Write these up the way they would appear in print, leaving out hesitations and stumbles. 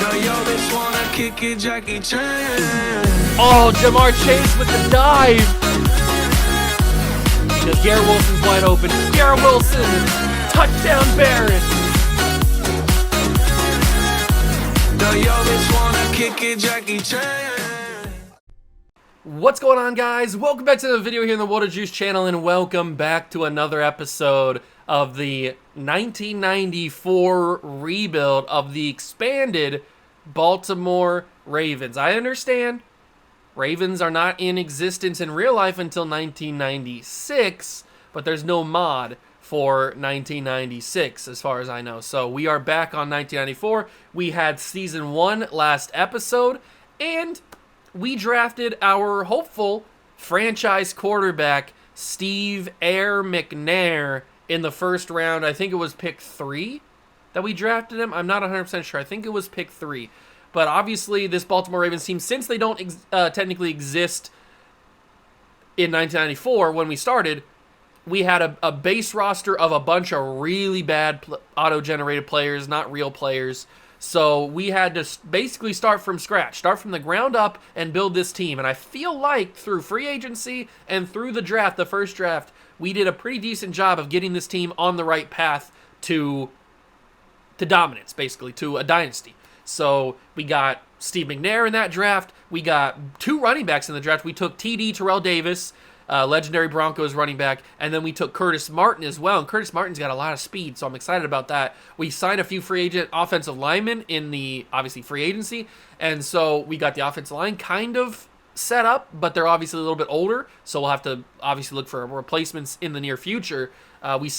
Oh, Jamar Chase with the dive. Because Garrett Wilson's wide open. Garrett Wilson, touchdown Barrett. What's going on, guys? Welcome back to the video here in the Water Juice channel, and welcome back to another episode of the 1994 rebuild of the expanded Baltimore Ravens. I understand Ravens are not in existence in real life until 1996, but there's no mod for 1996 as far as I know. So we are back on 1994. We had season 1 last episode, and we drafted our hopeful franchise quarterback, Steve Air McNair, in the first round. I think it was pick 3 that we drafted him. I'm not 100% sure. I think it was pick 3. But obviously, this Baltimore Ravens team, since they don't technically exist in 1994 when we started, we had a base roster of a bunch of really bad auto-generated players, not real players. So we had to basically start from scratch, start from the ground up and build this team. And I feel like through free agency and through the draft, the first draft, we did a pretty decent job of getting this team on the right path to dominance, basically, to a dynasty. So we got Steve McNair in that draft. We got 2 running backs in the draft. We took TD Terrell Davis, legendary Broncos running back, and then we took Curtis Martin as well. And Curtis Martin's got a lot of speed, so I'm excited about that. We signed a few free agent offensive linemen in the, obviously, free agency, and so we got the offensive line kind of set up, but they're obviously a little bit older, so we'll have to obviously look for replacements in the near future. We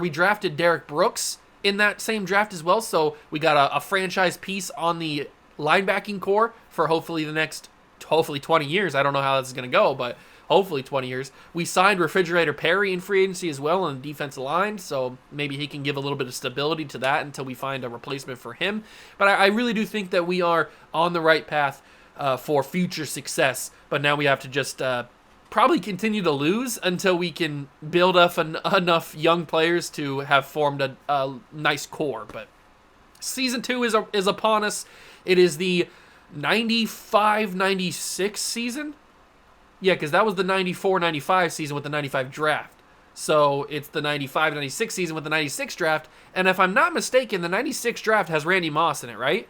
drafted Derek Brooks in that same draft as well, so we got a franchise piece on the linebacking core for hopefully the next 20 years. I don't know how this is going to go, but hopefully 20 years. We signed Refrigerator Perry in free agency as well on the defensive line, so maybe he can give a little bit of stability to that until we find a replacement for him. But I really do think that we are on the right path for future success, but now we have to just probably continue to lose until we can build up enough young players to have formed a nice core. But season 2 is upon us. It is the 95-96 season. Yeah, because that was the 94-95 season with the 95 draft. So it's the 95-96 season with the 96 draft. And if I'm not mistaken, the 96 draft has Randy Moss in it, right?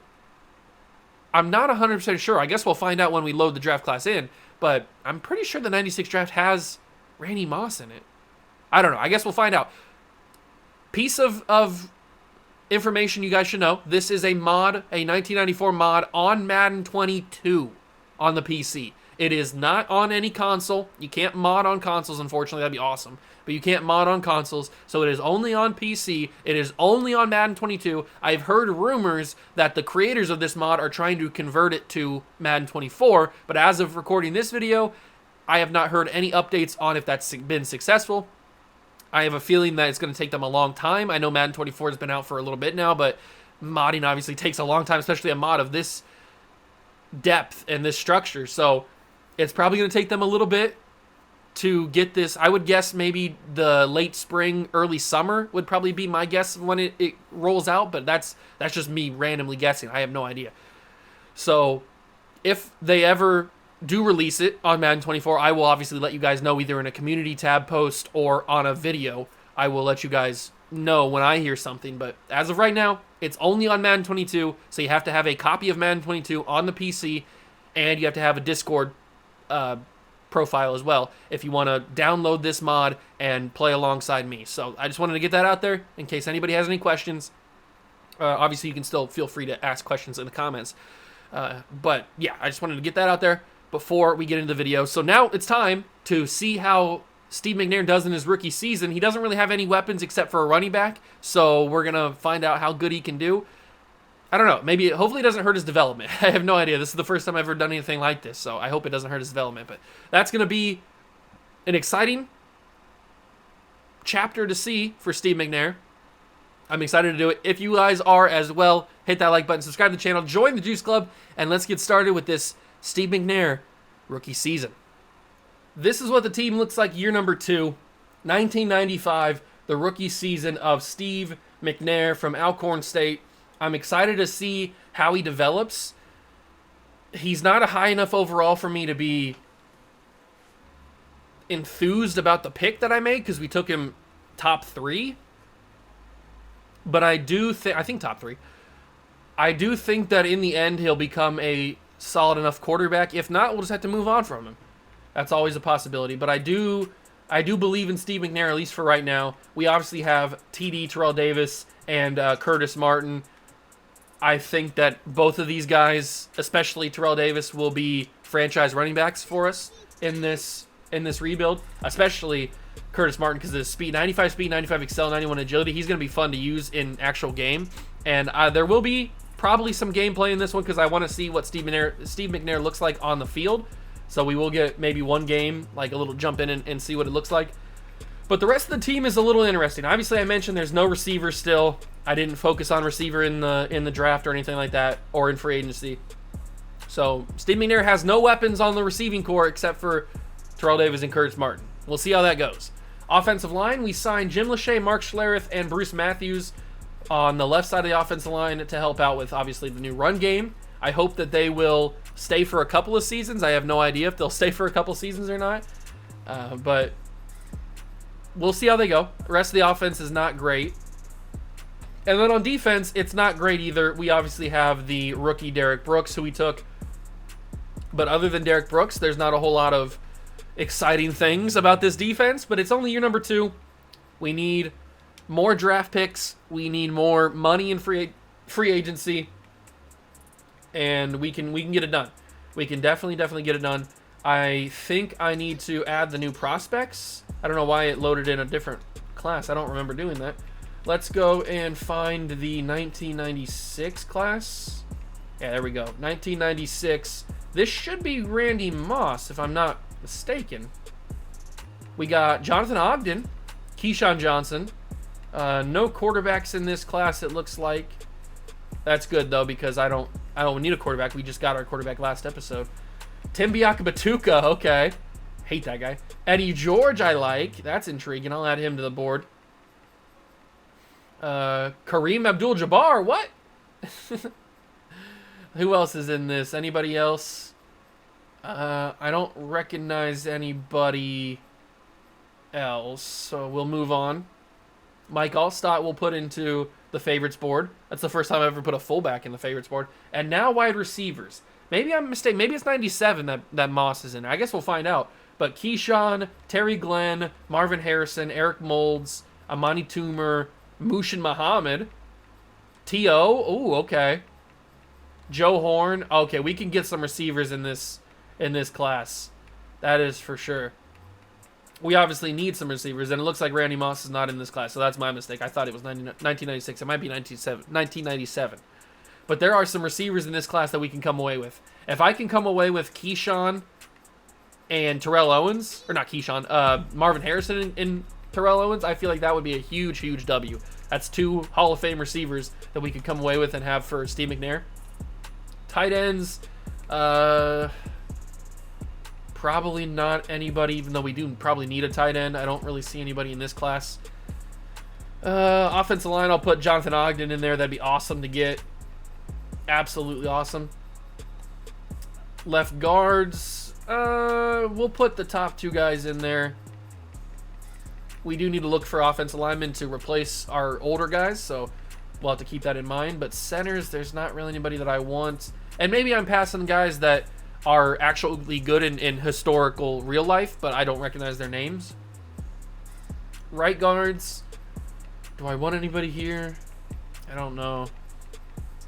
I'm not 100% sure. I guess we'll find out when we load the draft class in. But I'm pretty sure the 96 draft has Randy Moss in it. I don't know. I guess we'll find out. Piece of information you guys should know. This is a mod, a 1994 mod on Madden 22 on the PC. It is not on any console. You can't mod on consoles, unfortunately. That'd be awesome. But you can't mod on consoles, so it is only on PC. It is only on Madden 22. I've heard rumors that the creators of this mod are trying to convert it to Madden 24, but as of recording this video, I have not heard any updates on if that's been successful. I have a feeling that it's going to take them a long time. I know Madden 24 has been out for a little bit now, but modding obviously takes a long time, especially a mod of this depth and this structure. So it's probably going to take them a little bit to get this. I would guess maybe the late spring, early summer would probably be my guess when it rolls out, but that's just me randomly guessing. I have no idea. So if they ever do release it on Madden 24, I will obviously let you guys know either in a community tab post or on a video. I will let you guys know when I hear something, but as of right now, it's only on Madden 22, so you have to have a copy of Madden 22 on the PC, and you have to have a Discord profile as well if you want to download this mod and play alongside me. So I just wanted to get that out there in case anybody has any questions. Obviously, you can still feel free to ask questions in the comments. But yeah, I just wanted to get that out there before we get into the video. So now it's time to see how Steve McNair does in his rookie season. He doesn't really have any weapons except for a running back, so we're going to find out how good he can do. I don't know. Maybe, hopefully it doesn't hurt his development. I have no idea. This is the first time I've ever done anything like this, so I hope it doesn't hurt his development. But that's going to be an exciting chapter to see for Steve McNair. I'm excited to do it. If you guys are as well, hit that like button, subscribe to the channel, join the Juice Club, and let's get started with this Steve McNair rookie season. This is what the team looks like year number 2, 1995, the rookie season of Steve McNair from Alcorn State. I'm excited to see how he develops. He's not a high enough overall for me to be enthused about the pick that I made because we took him top 3. But I think top 3. I do think that in the end he'll become a solid enough quarterback. If not, we'll just have to move on from him. That's always a possibility. But I do believe in Steve McNair, at least for right now. We obviously have TD, Terrell Davis, and Curtis Martin. I think that both of these guys, especially Terrell Davis, will be franchise running backs for us in this rebuild. Especially Curtis Martin because of his speed, 95 speed, 95 excel, 91 agility. He's going to be fun to use in actual game. And there will be probably some gameplay in this one because I want to see what Steve McNair looks like on the field. So we will get maybe one game, like a little jump in and see what it looks like. But the rest of the team is a little interesting. Obviously, I mentioned there's no receiver still. I didn't focus on receiver in the draft or anything like that, or in free agency. So Steve McNair has no weapons on the receiving core except for Terrell Davis and Curtis Martin. We'll see how that goes. Offensive line, we signed Jim Lachey, Mark Schlereth, and Bruce Matthews on the left side of the offensive line to help out with, obviously, the new run game. I hope that they will stay for a couple of seasons. I have no idea if they'll stay for a couple of seasons or not. But we'll see how they go. The rest of the offense is not great. And then on defense, it's not great either. We obviously have the rookie Derek Brooks, who we took. But other than Derek Brooks, there's not a whole lot of exciting things about this defense. But it's only year number 2. We need more draft picks. We need more money in free agency. And we can get it done. We can definitely get it done. I think I need to add the new prospects. I don't know why it loaded in a different class. I don't remember doing that. Let's go and find the 1996 class. Yeah, there we go. 1996. This should be Randy Moss, if I'm not mistaken. We got Jonathan Ogden, Keyshawn Johnson. No quarterbacks in this class, it looks like. That's good, though, because I don't need a quarterback. We just got our quarterback last episode. Tim Biakabatuka, okay. Hate that guy. Eddie George, I like. That's intriguing. I'll add him to the board. Kareem Abdul-Jabbar, what? Who else is in this? Anybody else? I don't recognize anybody else, so we'll move on. Mike Allstott will put into the favorites board. That's the first time I've ever put a fullback in the favorites board. And now wide receivers. Maybe I'm mistaken. Maybe it's 97 that Moss is in. I guess we'll find out. But Keyshawn, Terry Glenn, Marvin Harrison, Eric Moulds, Amani Toomer, Mushin Muhammad, T.O. Ooh, okay. Joe Horn. Okay, we can get some receivers in this class. That is for sure. We obviously need some receivers, and it looks like Randy Moss is not in this class, so that's my mistake. I thought it was 1996. It might be 1997. But there are some receivers in this class that we can come away with. If I can come away with Keyshawn and Terrell Owens, or not Keyshawn, Marvin Harrison and Terrell Owens, I feel like that would be a huge, huge W. That's 2 Hall of Fame receivers that we could come away with and have for Steve McNair. Tight ends, probably not anybody, even though we do probably need a tight end. I don't really see anybody in this class. Offensive line, I'll put Jonathan Ogden in there. That'd be awesome to get. Absolutely awesome. Left guards, we'll put the top 2 guys in there. We do need to look for offensive linemen to replace our older guys, so we'll have to keep that in mind. But centers, there's not really anybody that I want. And maybe I'm passing guys that are actually good in historical real life, but I don't recognize their names. Right guards, do I want anybody here? I don't know.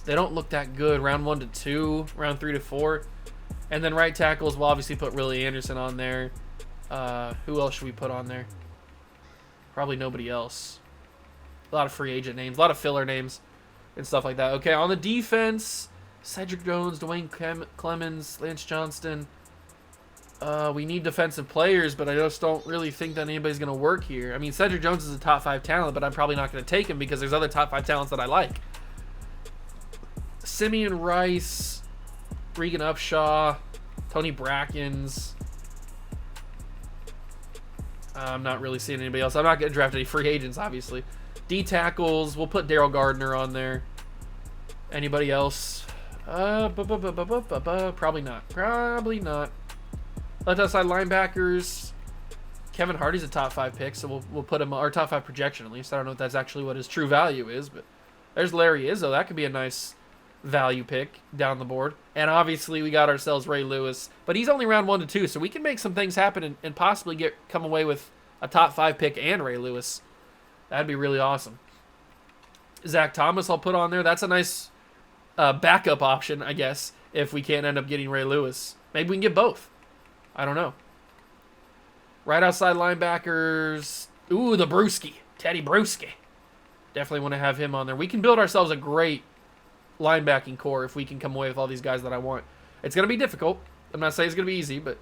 They don't look that good. Round 1 to 2, round 3 to 4. And then right tackles, we'll obviously put Willie Anderson on there. Who else should we put on there? Probably nobody else. A lot of free agent names, a lot of filler names and stuff like that. Okay, on the defense, Cedric Jones, Dwayne Clemens, Lance Johnston. We need defensive players, but I just don't really think that anybody's going to work here. I mean, Cedric Jones is a top 5 talent, but I'm probably not going to take him because there's other top 5 talents that I like. Simeon Rice, Regan Upshaw, Tony Brackens. I'm not really seeing anybody else. I'm not going to draft any free agents, obviously. D tackles, we'll put Daryl Gardner on there. Anybody else? Probably not. Probably not. Left outside linebackers. Kevin Hardy's a top 5 pick, so we'll put him, our top 5 projection at least. I don't know if that's actually what his true value is, but there's Larry Izzo. That could be a nice value pick down the board. And obviously we got ourselves Ray Lewis, but he's only round 1 to 2, so we can make some things happen and possibly come away with a top 5 pick and Ray Lewis. That'd be really awesome. Zach Thomas I'll put on there. That's a nice backup option, I guess, if we can't end up getting Ray Lewis. Maybe we can get both. I don't know. Right outside linebackers. Ooh, the Brewski. Teddy Brewski. Definitely want to have him on there. We can build ourselves a great linebacking core if we can come away with all these guys that I want. It's going to be difficult. I'm not saying it's going to be easy, but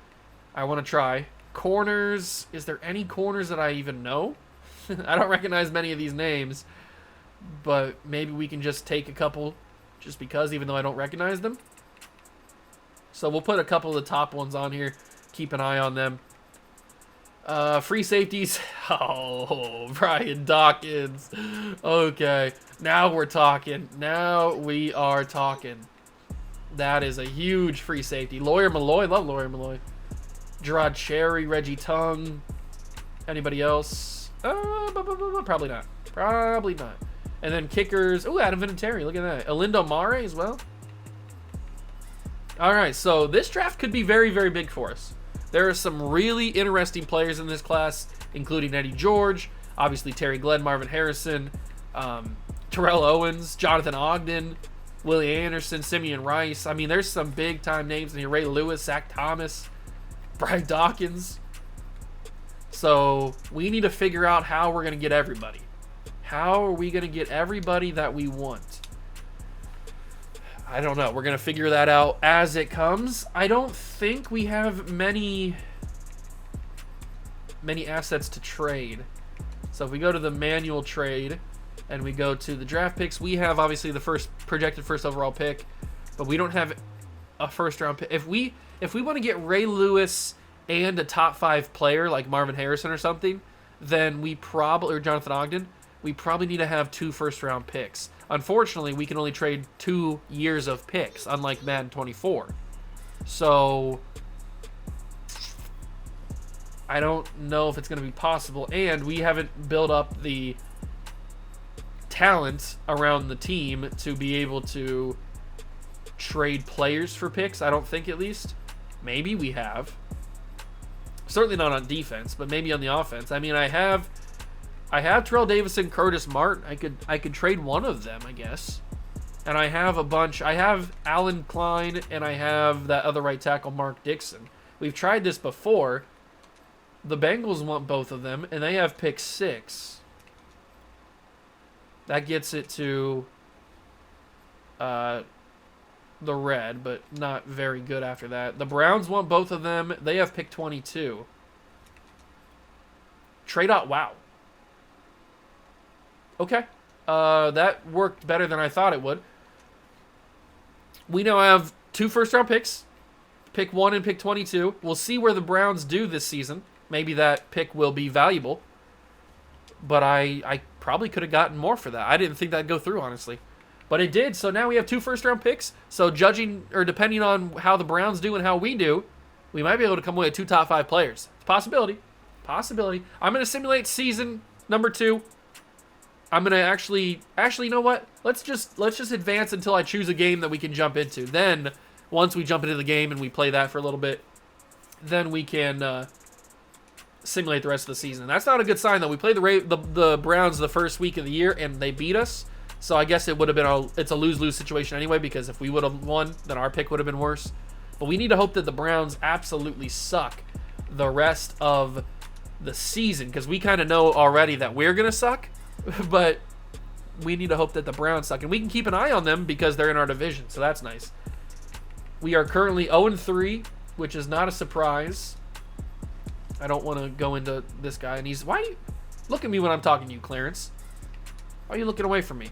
I want to try. Corners. Is there any corners that I even know? I don't recognize many of these names, but maybe we can just take a couple just because, even though I don't recognize them. So we'll put a couple of the top ones on here. Keep an eye on them. Free safeties. Oh, Brian Dawkins. Okay. Now we're talking. Now we are talking. That is a huge free safety. Lawyer Malloy. Love Lawyer Malloy. Gerard Cherry. Reggie Tongue. Anybody else? Probably not. Probably not. And then kickers. Oh, Adam Vinatieri. Look at that. Elindo Mare as well. All right. So this draft could be very, very big for us. There are some really interesting players in this class, including Eddie George, obviously Terry Glenn, Marvin Harrison, Terrell Owens, Jonathan Ogden, Willie Anderson, Simeon Rice. I mean, there's some big-time names in here. Ray Lewis, Zach Thomas, Brian Dawkins. So we need to figure out how we're going to get everybody. How are we going to get everybody that we want? I don't know. We're going to figure that out as it comes. I don't think we have many assets to trade. So if we go to the manual trade and we go to the draft picks, we have obviously the projected first overall pick, but we don't have a first round pick. If we want to get Ray Lewis and a top 5 player like Marvin Harrison or something, then or Jonathan Ogden, we probably need to have 2 first round picks. Unfortunately, we can only trade 2 years of picks, unlike Madden 24. So I don't know if it's going to be possible, and we haven't built up the talent around the team to be able to trade players for picks. I don't think, at least. Maybe we have. Certainly not on defense, but maybe on the offense. I mean, I have Terrell Davis and Curtis Martin. I could trade one of them, I guess. And I have a bunch. I have Alan Klein, and I have that other right tackle, Mark Dixon. We've tried this before. The Bengals want both of them, and they have pick 6. That gets it to the red, but not very good after that. The Browns want both of them. They have pick 22. Trade out. Wow. Okay. That worked better than I thought it would. We now have 2 first-round picks. Pick 1 and pick 22. We'll see where the Browns do this season. Maybe that pick will be valuable. But I probably could have gotten more for that. I didn't think that'd go through, honestly. But it did. So now we have 2 first-round picks. So depending on how the Browns do and how we do, we might be able to come away with 2 top 5 players. It's a possibility. Possibility. I'm going to simulate season number 2. I'm going to actually, you know what? Let's just advance until I choose a game that we can jump into. Then, once we jump into the game and we play that for a little bit, then we can simulate the rest of the season. That's not a good sign, though. We played the Browns the first week of the year, and they beat us. So I guess it would have been it's a lose-lose situation anyway, because if we would have won, then our pick would have been worse. But we need to hope that the Browns absolutely suck the rest of the season, because we kind of know already that we're going to suck. But we need to hope that the Browns suck. And we can keep an eye on them because they're in our division. So that's nice. We are currently 0-3, which is not a surprise. I don't want to go into this guy. And why? Look at me when I'm talking to you, Clarence. Why are you looking away from me?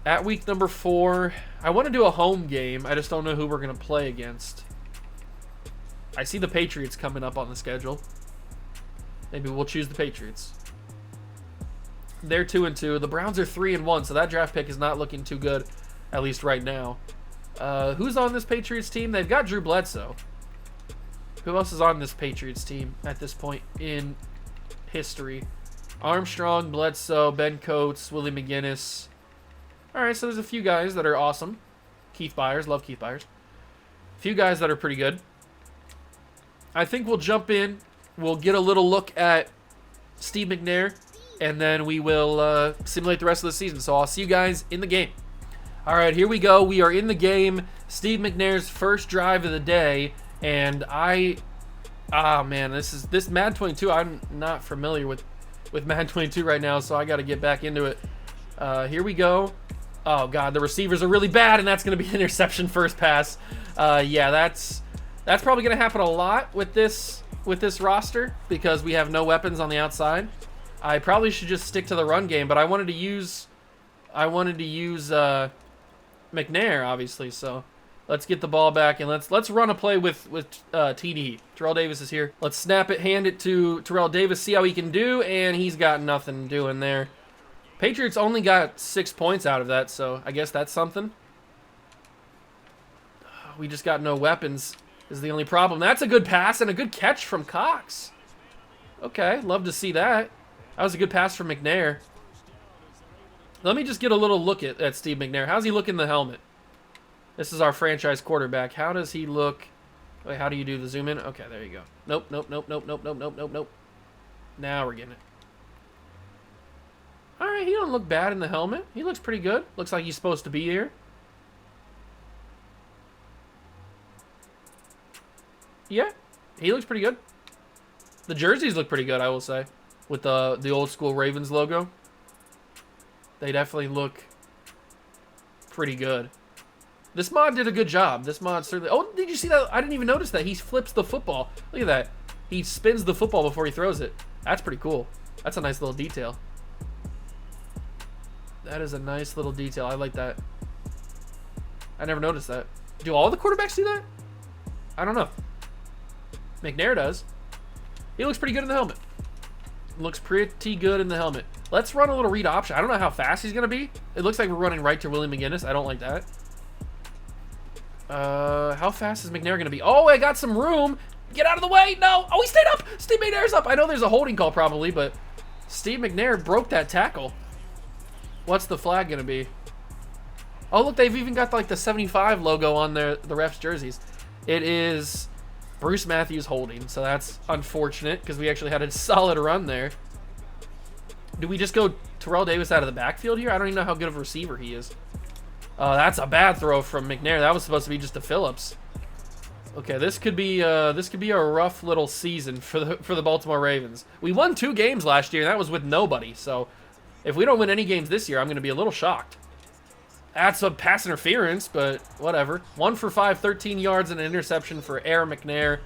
At week number 4, I want to do a home game. I just don't know who we're going to play against. I see the Patriots coming up on the schedule. Maybe we'll choose the Patriots. They're 2-2. The Browns are 3-1, so that draft pick is not looking too good. at least right now. Who's on this Patriots team? They've got Drew Bledsoe. Who else is on this Patriots team at this point in history? Armstrong, Bledsoe, Ben Coates, Willie McGinnis. All right, so there's a few guys that are awesome. Keith Byers, love Keith Byers. A few guys that are pretty good. I think we'll jump in. We'll get a little look at Steve McNair, and then we will simulate the rest of the season. So I'll see you guys in the game. All right, here we go. We are in the game. Steve McNair's first drive of the day, and man, this Madden 22. I'm not familiar with Madden 22 right now, so I got to get back into it. Here we go. Oh God, the receivers are really bad, and that's going to be an interception first pass. Yeah, that's probably going to happen a lot with this roster because we have no weapons on the outside. I probably should just stick to the run game, but I wanted to use McNair, obviously. So let's get the ball back and let's run a play with TD. Terrell Davis is here. Let's snap it, hand it to Terrell Davis, see how he can do, and he's got nothing doing there. Patriots only got 6 points out of that, so I guess that's something. We just got no weapons is the only problem. That's a good pass and a good catch from Cox. Okay, love to see that. That was a good pass from McNair. Let me just get a little look at Steve McNair. How's he look in the helmet? This is our franchise quarterback. How does he look? Wait, how do you do the zoom in? Okay, there you go. Nope, nope, nope, nope, nope, nope, nope, nope, nope. Now we're getting it. All right, he don't look bad in the helmet. He looks pretty good. Looks like he's supposed to be here. Yeah, he looks pretty good. The jerseys look pretty good, I will say, with the old school Ravens logo. They definitely look pretty good. This mod did a good job. This mod certainly... Oh, did you see that? I didn't even notice that. He flips the football. Look at that. He spins the football before he throws it. That's pretty cool. That's a nice little detail. That is a nice little detail. I like that. I never noticed that. Do all the quarterbacks do that? I don't know. McNair does. He looks pretty good in the helmet. Looks pretty good in the helmet. Let's run a little read option. I don't know how fast he's going to be. It looks like we're running right to Willie McGinnis. I don't like that. How fast is McNair going to be? Oh, I got some room. Get out of the way. No. Oh, he stayed up. Steve McNair's up. I know there's a holding call probably, but Steve McNair broke that tackle. What's the flag going to be? Oh, look, they've even got like the 75 logo on the refs' jerseys. It is Bruce Matthews holding, so that's unfortunate because we actually had a solid run there. Do we just go Terrell Davis out of the backfield here? I don't even know how good of a receiver he is. That's a bad throw from McNair. That was supposed to be just a Phillips. Okay, this could be a rough little season for the Baltimore Ravens. We won 2 games last year, and that was with nobody. So if we don't win any games this year, I'm going to be a little shocked. That's a pass interference, but whatever. 1 for 5, 13 yards and an interception for Aaron McNair.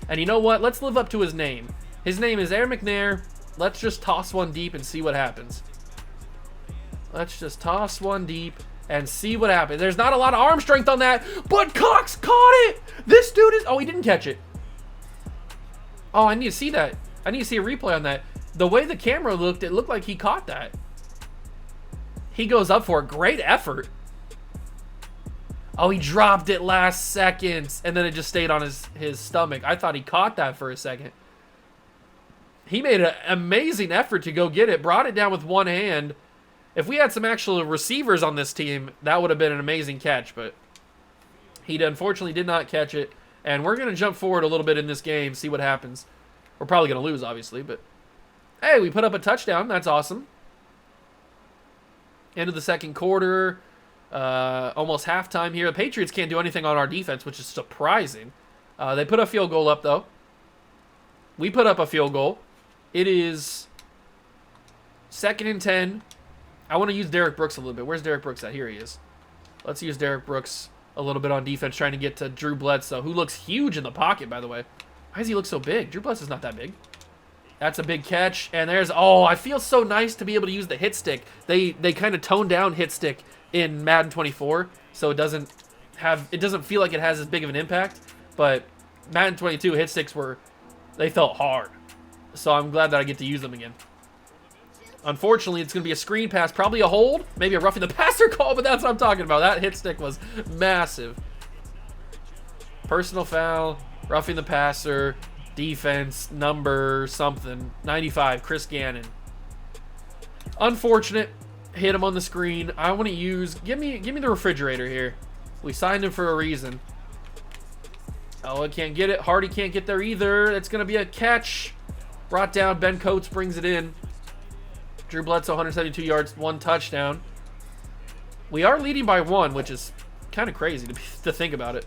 And you know what? Let's live up to his name. His name is Aaron McNair. Let's just toss one deep and see what happens. Let's just toss one deep and see what happens. There's not a lot of arm strength on that, but Cox caught it. This dude is... Oh, he didn't catch it. Oh, I need to see that. I need to see a replay on that. The way the camera looked, it looked like he caught that. He goes up for a great effort. Oh, he dropped it last second, and then it just stayed on his stomach. I thought he caught that for a second. He made an amazing effort to go get it, brought it down with one hand. If we had some actual receivers on this team, that would have been an amazing catch, but he unfortunately did not catch it. And we're going to jump forward a little bit in this game, see what happens. We're probably going to lose, obviously, but hey, we put up a touchdown. That's awesome. End of the second quarter. Almost halftime here. The Patriots can't do anything on our defense, which is surprising. They put a field goal up, though. We put up a field goal. It is 2nd and 10. I want to use Derek Brooks a little bit. Where's Derek Brooks at? Here he is. Let's use Derek Brooks a little bit on defense, trying to get to Drew Bledsoe, who looks huge in the pocket, by the way. Why does he look so big? Drew Bledsoe's not that big. That's a big catch, and there's... Oh, I feel so nice to be able to use the hit stick. They kind of toned down hit stick in Madden 24, so it doesn't feel like it has as big of an impact. But Madden 22 hit sticks they felt hard. So I'm glad that I get to use them again. Unfortunately, it's going to be a screen pass, probably a hold, maybe a roughing the passer call, but that's what I'm talking about. That hit stick was massive. Personal foul, roughing the passer, defense, number something, 95, Chris Gannon. Unfortunate, hit him on the screen. I want to use, give me the refrigerator here. We signed him for a reason. Oh, I can't get it. Hardy can't get there either. It's going to be a catch. Brought down. Ben Coates brings it in. Drew Bledsoe, 172 yards, 1 touchdown. We are leading by 1, which is kind of crazy to think about it.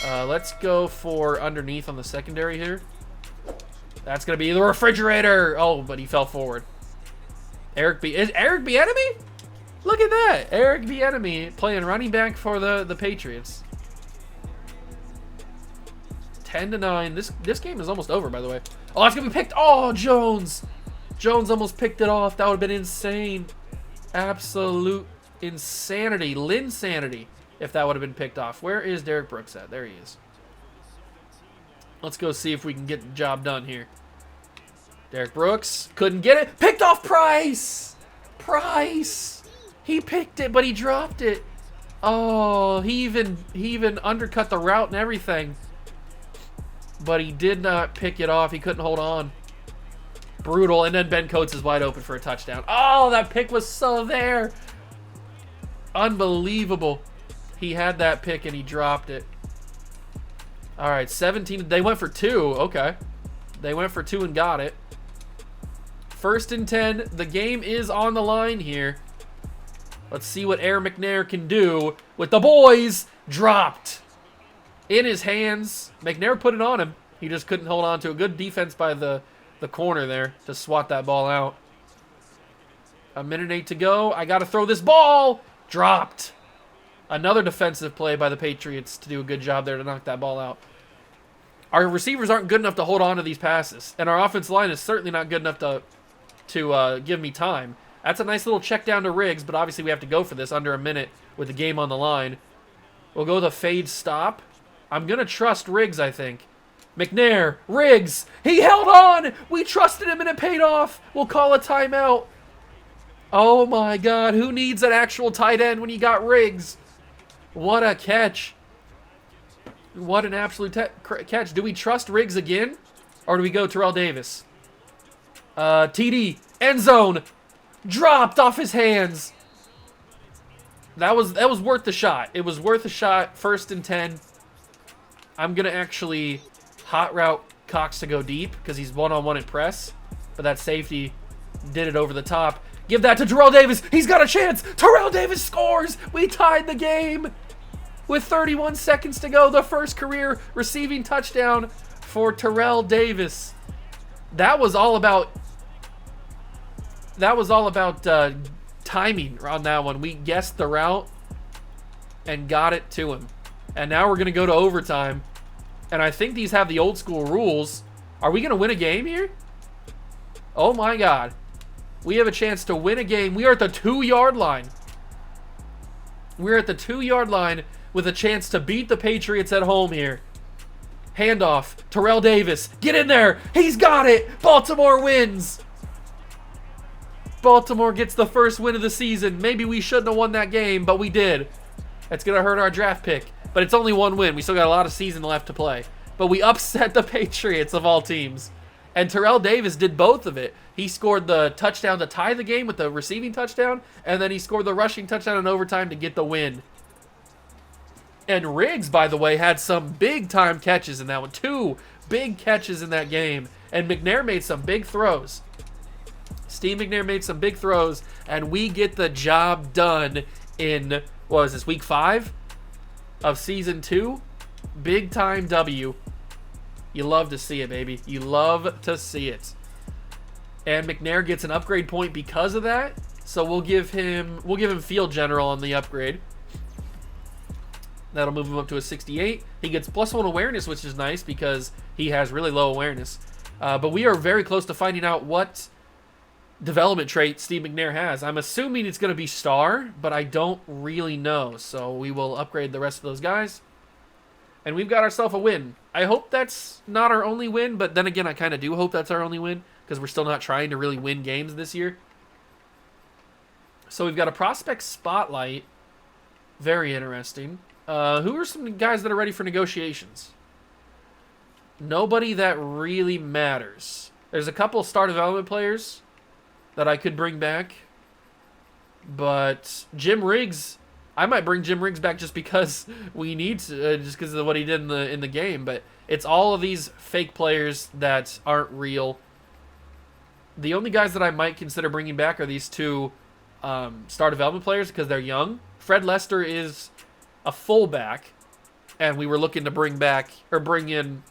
Let's go for underneath on the secondary here. That's going to be the refrigerator. Oh, but he fell forward. Is Eric Bieniemy? Look at that. Eric Bieniemy playing running back for the Patriots. 10-9. This game is almost over, by the way. Oh, that's going to be picked. Oh, Jones. Jones almost picked it off. That would have been insane. Absolute insanity. Linsanity if that would have been picked off. Where is Derek Brooks at? There he is. Let's go see if we can get the job done here. Derek Brooks couldn't get it. Picked off Price. Price. He picked it, but he dropped it. Oh, he even undercut the route and everything. But he did not pick it off. He couldn't hold on. Brutal. And then Ben Coates is wide open for a touchdown. Oh, that pick was so there. Unbelievable. He had that pick and he dropped it. All right, 17. They went for 2. Okay. They went for 2 and got it. 1st and 10. The game is on the line here. Let's see what McNair can do with the boys. Dropped. In his hands. McNair put it on him. He just couldn't hold on to a good defense by the corner there to swat that ball out. 1:08 to go. I got to throw this ball. Dropped. Another defensive play by the Patriots to do a good job there to knock that ball out. Our receivers aren't good enough to hold on to these passes, and our offensive line is certainly not good enough to give me time. That's a nice little check down to Riggs, but obviously we have to go for this under a minute with the game on the line. We'll go with a fade stop. I'm going to trust Riggs, I think. McNair, Riggs, he held on. We trusted him and it paid off. We'll call a timeout. Oh my God, who needs an actual tight end when you got Riggs? What a catch. What an absolute catch. Do we trust Riggs again? Or do we go Terrell Davis? TD, end zone, dropped off his hands. That was worth the shot. It was worth a shot. 1st and 10. I'm going to actually hot route Cox to go deep because he's one-on-one in press. But that safety did it over the top. Give that to Terrell Davis. He's got a chance. Terrell Davis scores. We tied the game with 31 seconds to go. The first career receiving touchdown for Terrell Davis. That was all about timing on that one. We guessed the route and got it to him. And now we're going to go to overtime. And I think these have the old school rules. Are we going to win a game here? Oh my God. We have a chance to win a game. We are at the 2-yard line. We're at the 2-yard line with a chance to beat the Patriots at home here. Handoff. Terrell Davis. Get in there. He's got it. Baltimore wins. Baltimore gets the first win of the season. Maybe we shouldn't have won that game, but we did. That's going to hurt our draft pick. But it's only 1 win. We still got a lot of season left to play. But we upset the Patriots of all teams. And Terrell Davis did both of it. He scored the touchdown to tie the game with the receiving touchdown, and then he scored the rushing touchdown in overtime to get the win. And Riggs, by the way, had some big-time catches in that one. 2 big catches in that game. And McNair made some big throws. Steve McNair made some big throws, and we get the job done in, what was this, week 5 of season 2? Big-time W. You love to see it, baby. You love to see it. And McNair gets an upgrade point because of that. So we'll give him field general on the upgrade. That'll move him up to a 68. He gets +1 awareness, which is nice because he has really low awareness. But we are very close to finding out what development trait Steve McNair has. I'm assuming it's going to be star, but I don't really know. So we will upgrade the rest of those guys. And we've got ourselves a win. I hope that's not our only win, but then again, I kind of do hope that's our only win because we're still not trying to really win games this year. So we've got a prospect spotlight. Very interesting. Who are some guys that are ready for negotiations? Nobody that really matters. There's a couple star development players that I could bring back. But Jim Riggs, I might bring Jim Riggs back just because we need to, just because of what he did in the game. But it's all of these fake players that aren't real. The only guys that I might consider bringing back are these two star development players because they're young. Fred Lester is a fullback, and we were looking to bring in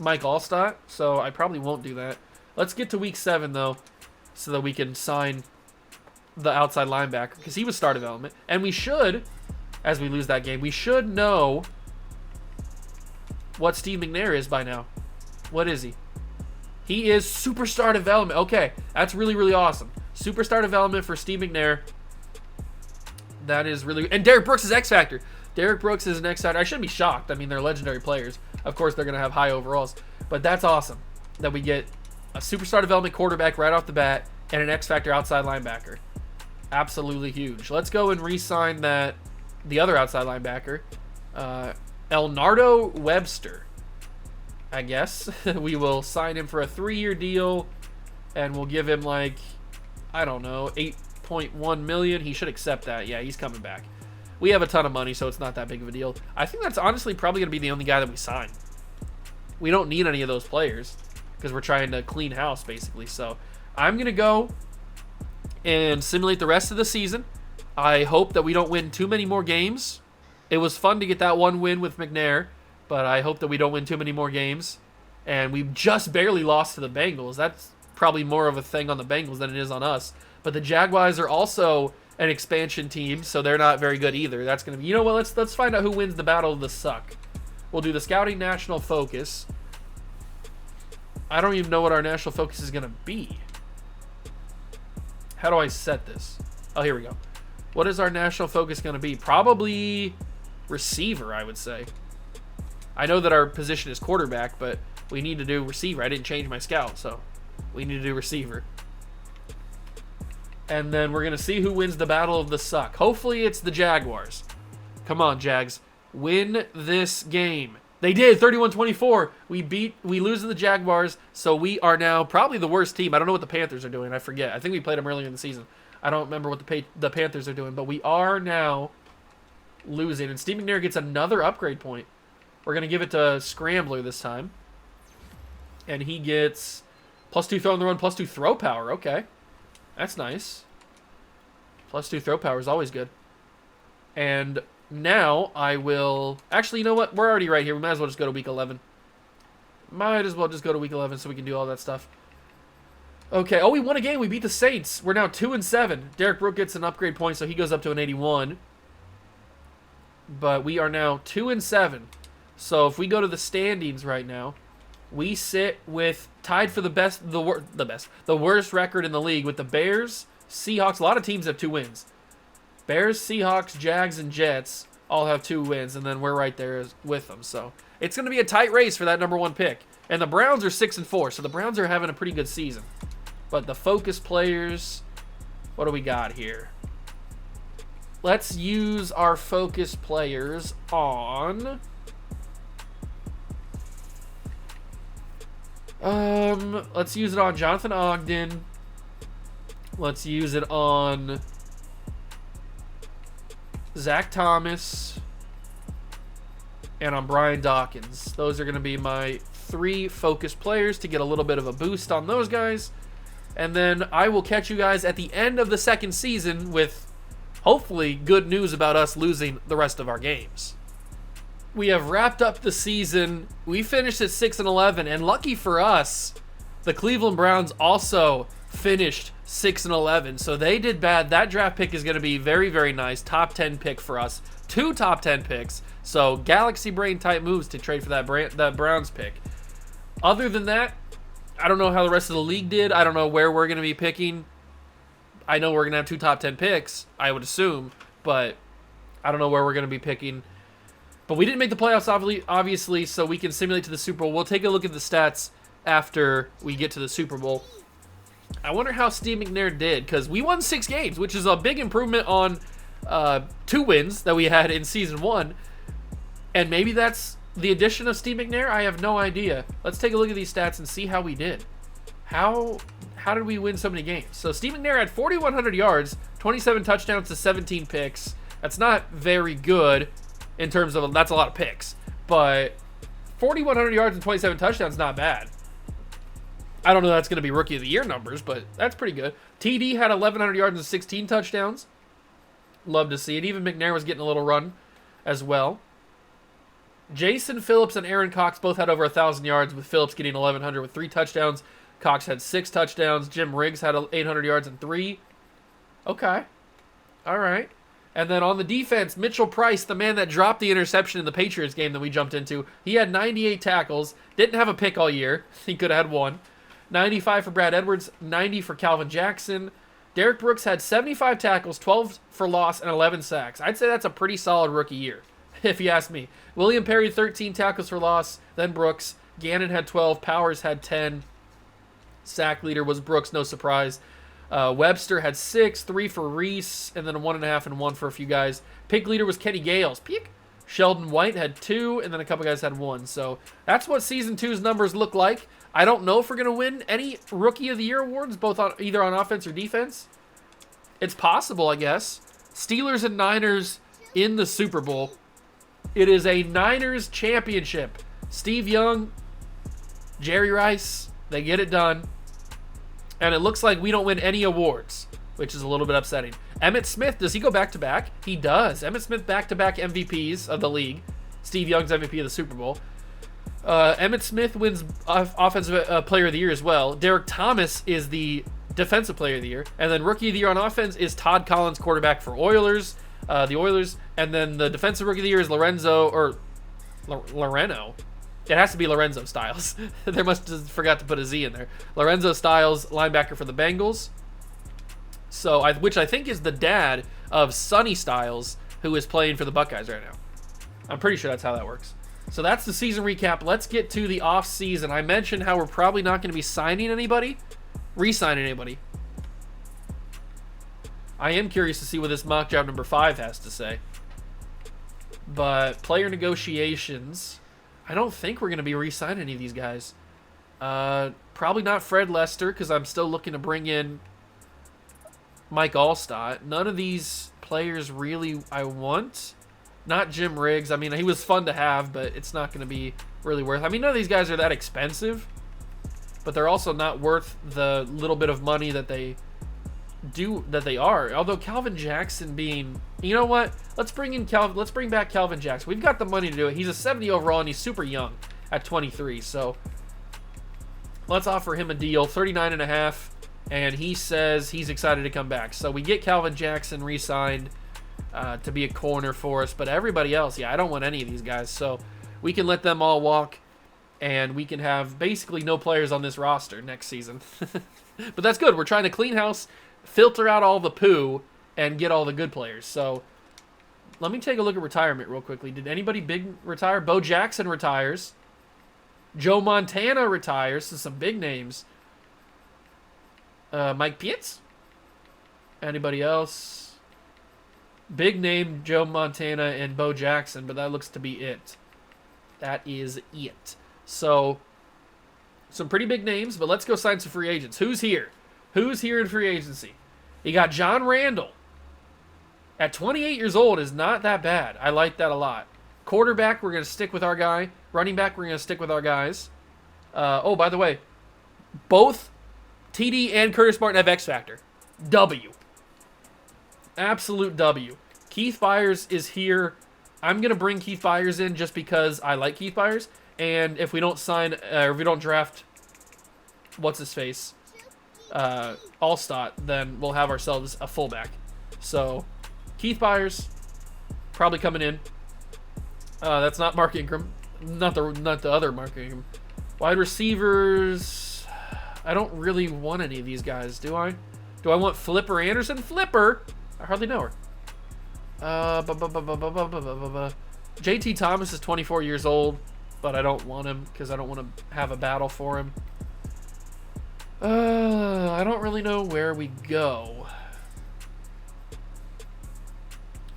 Mike Allstott, so I probably won't do that. Let's get to week 7 though, so that we can sign the outside linebacker because he was star development, and we should, as we lose that game, we should know what Steve McNair is by now. What is he? He is superstar development. Okay, that's really, really awesome. Superstar development for Steve McNair. That is really... And Derek Brooks is X Factor. Derek Brooks is an X Factor. I shouldn't be shocked. I mean, they're legendary players. Of course, they're going to have high overalls. But that's awesome that we get a superstar development quarterback right off the bat and an X Factor outside linebacker. Absolutely huge. Let's go and re-sign the other outside linebacker. Elnardo Webster. I guess. We will sign him for a 3-year deal. And we'll give him like, I don't know, $8.1 million. He should accept that. Yeah, he's coming back. We have a ton of money, so it's not that big of a deal. I think that's honestly probably going to be the only guy that we sign. We don't need any of those players because we're trying to clean house, basically. So I'm going to go and simulate the rest of the season. I hope that we don't win too many more games. It was fun to get that one win with McNair, but I hope that we don't win too many more games. And we just barely lost to the Bengals. That's probably more of a thing on the Bengals than it is on us. But the Jaguars are also an expansion team, so they're not very good either. That's going to be... You know what? Let's find out who wins the battle of the suck. We'll do the Scouting National Focus. I don't even know what our National Focus is going to be. How do I set this? Oh, here we go. What is our National Focus going to be? Probably receiver, I would say. I know that our position is quarterback, but we need to do receiver. I didn't change my scout, so we need to do receiver. And then we're going to see who wins the battle of the suck. Hopefully it's the Jaguars. Come on, Jags. Win this game. They did, 31-24. We lose to the Jaguars, so we are now probably the worst team. I don't know what the Panthers are doing. I forget. I think we played them earlier in the season. I don't remember what the Panthers are doing, but we are now losing. And Steve McNair gets another upgrade point. We're going to give it to Scrambler this time. And he gets +2 throw on the run, +2 throw power. Okay. That's nice. +2 throw power is always good. And now I will... Actually, you know what? We're already right here. We might as well just go to week 11. Might as well just go to week 11 so we can do all that stuff. Okay. Oh, we won a game. We beat the Saints. We're now 2-7. Derek Brooks gets an upgrade point, so he goes up to an 81. But we are now 2-7. So if we go to the standings right now, we sit with tied for the worst record in the league with the Bears, Seahawks. A lot of teams have 2 wins. Bears, Seahawks, Jags, and Jets all have 2 wins, and then we're right there with them. So it's going to be a tight race for that #1 pick. And the Browns are 6-4, so the Browns are having a pretty good season. But the focus players, what do we got here? Let's use our focus players on... let's use it on Jonathan Ogden. Let's use it on Zach Thomas and on Brian Dawkins. Those are going to be my 3 focus players to get a little bit of a boost on those guys. And then I will catch you guys at the end of the second season with hopefully good news about us losing the rest of our games. We have wrapped up the season. We finished at 6-11, and lucky for us, the Cleveland Browns also finished 6-11, so they did bad. That draft pick is going to be very, very nice. Top 10 pick for us. 2 top 10 picks, so galaxy brain type moves to trade for that Browns pick. Other than that, I don't know how the rest of the league did. I don't know where we're going to be picking. I know we're going to have 2 top 10 picks, I would assume, but I don't know where we're going to be picking. But we didn't make the playoffs, obviously, so we can simulate to the Super Bowl. We'll take a look at the stats after we get to the Super Bowl. I wonder how Steve McNair did, because we won 6 games, which is a big improvement on 2 wins that we had in Season 1. And maybe that's the addition of Steve McNair? I have no idea. Let's take a look at these stats and see how we did. How did we win so many games? So Steve McNair had 4,100 yards, 27 touchdowns to 17 picks. That's not very good in terms of, that's a lot of picks. But 4,100 yards and 27 touchdowns, not bad. I don't know if that's going to be Rookie of the Year numbers, but that's pretty good. TD had 1,100 yards and 16 touchdowns. Love to see it. Even McNair was getting a little run as well. Jason Phillips and Aaron Cox both had over 1,000 yards, with Phillips getting 1,100 with 3 touchdowns. Cox had 6 touchdowns. Jim Riggs had 800 yards and 3. Okay. All right. And then on the defense, Mitchell Price, the man that dropped the interception in the Patriots game that we jumped into, he had 98 tackles. Didn't have a pick all year. He could have had 1. 95 for Brad Edwards, 90 for Calvin Jackson. Derek Brooks had 75 tackles, 12 for loss, and 11 sacks. I'd say that's a pretty solid rookie year, if you ask me. William Perry, 13 tackles for loss, then Brooks. Gannon had 12, Powers had 10. Sack leader was Brooks, no surprise. Webster had 6, 3 for Reese, and then 1.5 and 1 for a few guys. Pick leader was Kenny Gales. Peek. Sheldon White had 2, and then a couple guys had 1. So that's what Season 2's numbers look like. I don't know if we're going to win any Rookie of the Year awards, both on either on offense or defense. It's possible, I guess. Steelers and Niners in the Super Bowl. It is a Niners championship. Steve Young, Jerry Rice, they get it done. And it looks like we don't win any awards, which is a little bit upsetting. Emmitt Smith, does he go back-to-back? He does. Emmitt Smith back-to-back MVPs of the league. Steve Young's MVP of the Super Bowl. Emmitt Smith wins Offensive Player of the Year as well. Derek Thomas is the Defensive Player of the Year. And then Rookie of the Year on offense is Todd Collins, quarterback for the Oilers. And then the Defensive Rookie of the Year is Loreno. It has to be Lorenzo Styles. They must have forgot to put a Z in there. Lorenzo Styles, linebacker for the Bengals. So, which I think is the dad of Sonny Styles, who is playing for the Buckeyes right now. I'm pretty sure that's how that works. So that's the season recap. Let's get to the off-season. I mentioned how we're probably not going to be signing anybody, re-signing anybody. I am curious to see what this mock job number 5 has to say. But player negotiations, I don't think we're going to be re-signing any of these guys. Probably not Fred Lester, because I'm still looking to bring in Mike Allstott. None of these players really I want. Not Jim Riggs. I mean, he was fun to have, but it's not going to be really worth. I mean, none of these guys are that expensive, but they're also not worth the little bit of money that they are. Although Calvin Jackson being, you know what? Let's bring back Calvin Jackson. We've got the money to do it. He's a 70 overall and he's super young at 23. So let's offer him a deal, 39.5, and he says he's excited to come back. So we get Calvin Jackson re-signed to be a corner for us, but everybody else, yeah, I don't want any of these guys. So we can let them all walk, and we can have basically no players on this roster next season. But that's good. We're trying to clean house, filter out all the poo, and get all the good players. So let me take a look at retirement real quickly. Did anybody big retire? Bo Jackson retires. Joe Montana retires. So some big names. Mike Pietz? Anybody else? Big name Joe Montana and Bo Jackson, but that looks to be it. That is it. So some pretty big names, but let's go sign some free agents. Who's here? Who's here in free agency? You got John Randall. At 28 years old is not that bad. I like that a lot. Quarterback, we're going to stick with our guy. Running back, we're going to stick with our guys. Oh, by the way, both TD and Curtis Martin have X Factor. W. Absolute W. Keith Byers is here. I'm going to bring Keith Byers in just because I like Keith Byers. And if we don't sign, or if we don't draft, what's-his-face, Allstott, then we'll have ourselves a fullback. So, Keith Byers, probably coming in. That's not Mark Ingram. Not the other Mark Ingram. Wide receivers, I don't really want any of these guys, do I? Do I want Flipper Anderson? Flipper? I hardly know her. JT Thomas is 24 years old, but I don't want him because I don't want to have a battle for him. I don't really know where we go.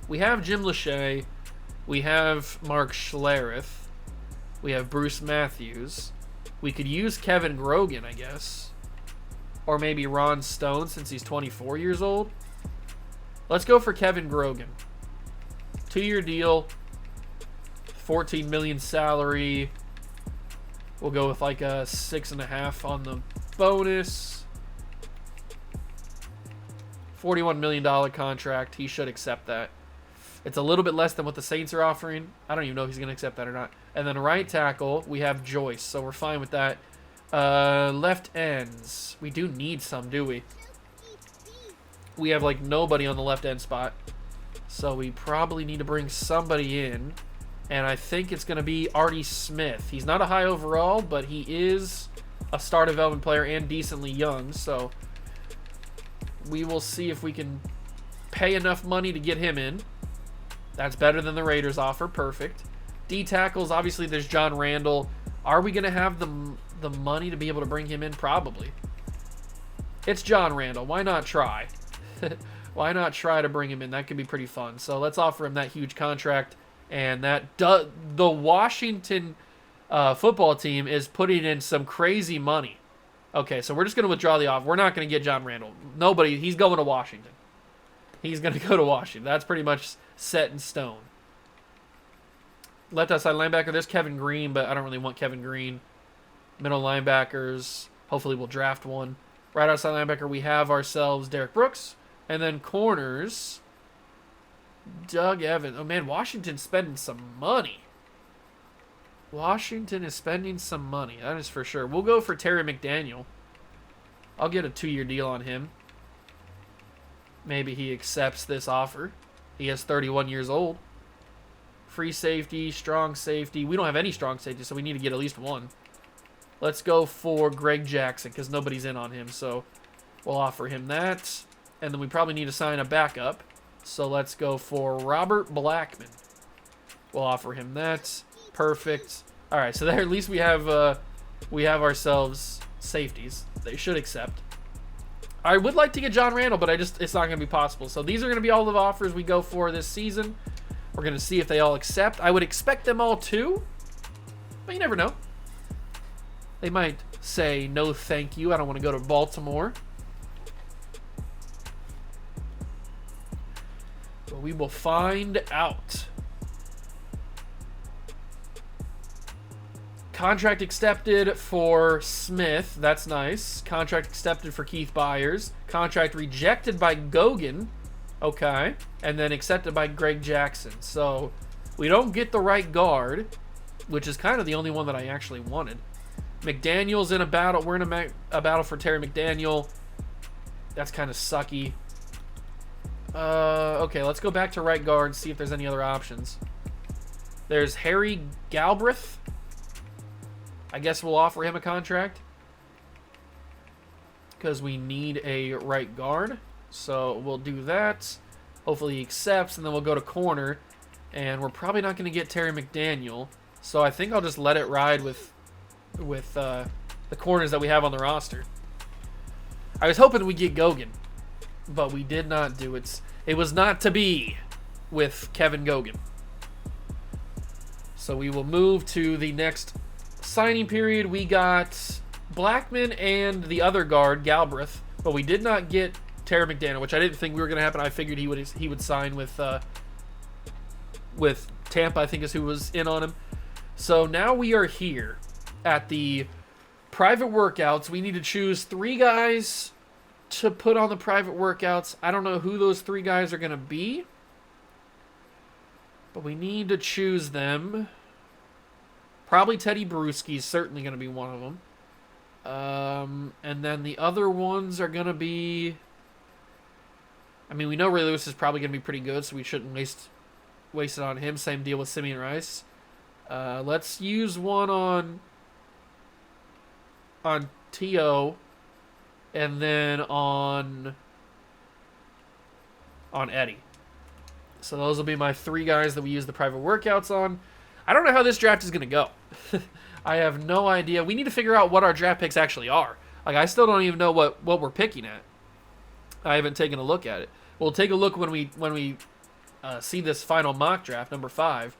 We have Jim Lachey. We have Mark Schlereth. We have Bruce Matthews. We could use Kevin Grogan, I guess. Or maybe Ron Stone, since he's 24 years old. Let's go for Kevin Grogan. 2-year deal. $14 million salary. We'll go with like a 6.5 on the bonus. $41 million contract. He should accept that. It's a little bit less than what the Saints are offering. I don't even know if he's going to accept that or not. And then right tackle, we have Joyce, so we're fine with that. Left ends. We do need some, do we? We have like nobody on the left end spot. So we probably need to bring somebody in. And I think it's going to be Artie Smith. He's not a high overall, but he is a star development player and decently young. So we will see if we can pay enough money to get him in. That's better than the Raiders offer. Perfect. D tackles, obviously there's John Randall. Are we going to have the money to be able to bring him in? Probably. It's John Randall. Why not try? Why not try to bring him in? That could be pretty fun. So let's offer him that huge contract. And that the Washington football team is putting in some crazy money. Okay, so we're just going to withdraw the offer. We're not going to get John Randall. Nobody. He's going to Washington. He's going to go to Washington. That's pretty much set in stone. Left outside linebacker, there's Kevin Green, but I don't really want Kevin Green. Middle linebackers, hopefully we'll draft one. Right outside linebacker, we have ourselves Derek Brooks. And then corners, Doug Evans. Oh, man, Washington's spending some money. Washington is spending some money. That is for sure. We'll go for Terry McDaniel. I'll get a 2-year deal on him. Maybe he accepts this offer. He is 31 years old. Free safety, strong safety. We don't have any strong safety, so we need to get at least one. Let's go for Greg Jackson because nobody's in on him, so we'll offer him that. And then we probably need to sign a backup. So let's go for Robert Blackman. We'll offer him that. Perfect. All right, so there at least we have ourselves safeties. They should accept. I would like to get John Randall, but it's not going to be possible. So these are going to be all the offers we go for this season. We're going to see if they all accept. I would expect them all to, but you never know. They might say, no thank you, I don't want to go to Baltimore. But we will find out. Contract accepted for Smith. That's nice. Contract accepted for Keith Byers. Contract rejected by Gogan. Okay. And then accepted by Greg Jackson. So we don't get the right guard, which is kind of the only one that I actually wanted. McDaniel's in a battle. We're in a battle for Terry McDaniel. That's kind of sucky. Okay, let's go back to right guard and see if there's any other options. There's Harry Galbraith. I guess we'll offer him a contract because we need a right guard. So we'll do that. Hopefully he accepts, and then we'll go to corner. And we're probably not going to get Terry McDaniel. So I think I'll just let it ride with the corners that we have on the roster. I was hoping we'd get Gogan, but we did not do it. It was not to be with Kevin Gogan. So we will move to the next signing period. We got Blackman and the other guard, Galbraith, but we did not get Terry McDaniel, which I didn't think we were going to happen. I figured he would sign with Tampa, I think is who was in on him. So now we are here at the private workouts. We need to choose 3 guys to put on the private workouts. I don't know who those 3 guys are going to be, but we need to choose them. Probably Teddy Bruschi is certainly going to be one of them. And then the other ones are going to be... I mean, we know Ray Lewis is probably going to be pretty good, so we shouldn't waste it on him. Same deal with Simeon Rice. Let's use one on T.O. and then on Eddie. So those will be my 3 guys that we use the private workouts on. I don't know how this draft is going to go. I have no idea. We need to figure out what our draft picks actually are. Like, I still don't even know what we're picking at. I haven't taken a look at it. We'll take a look when we see this final mock draft, number 5.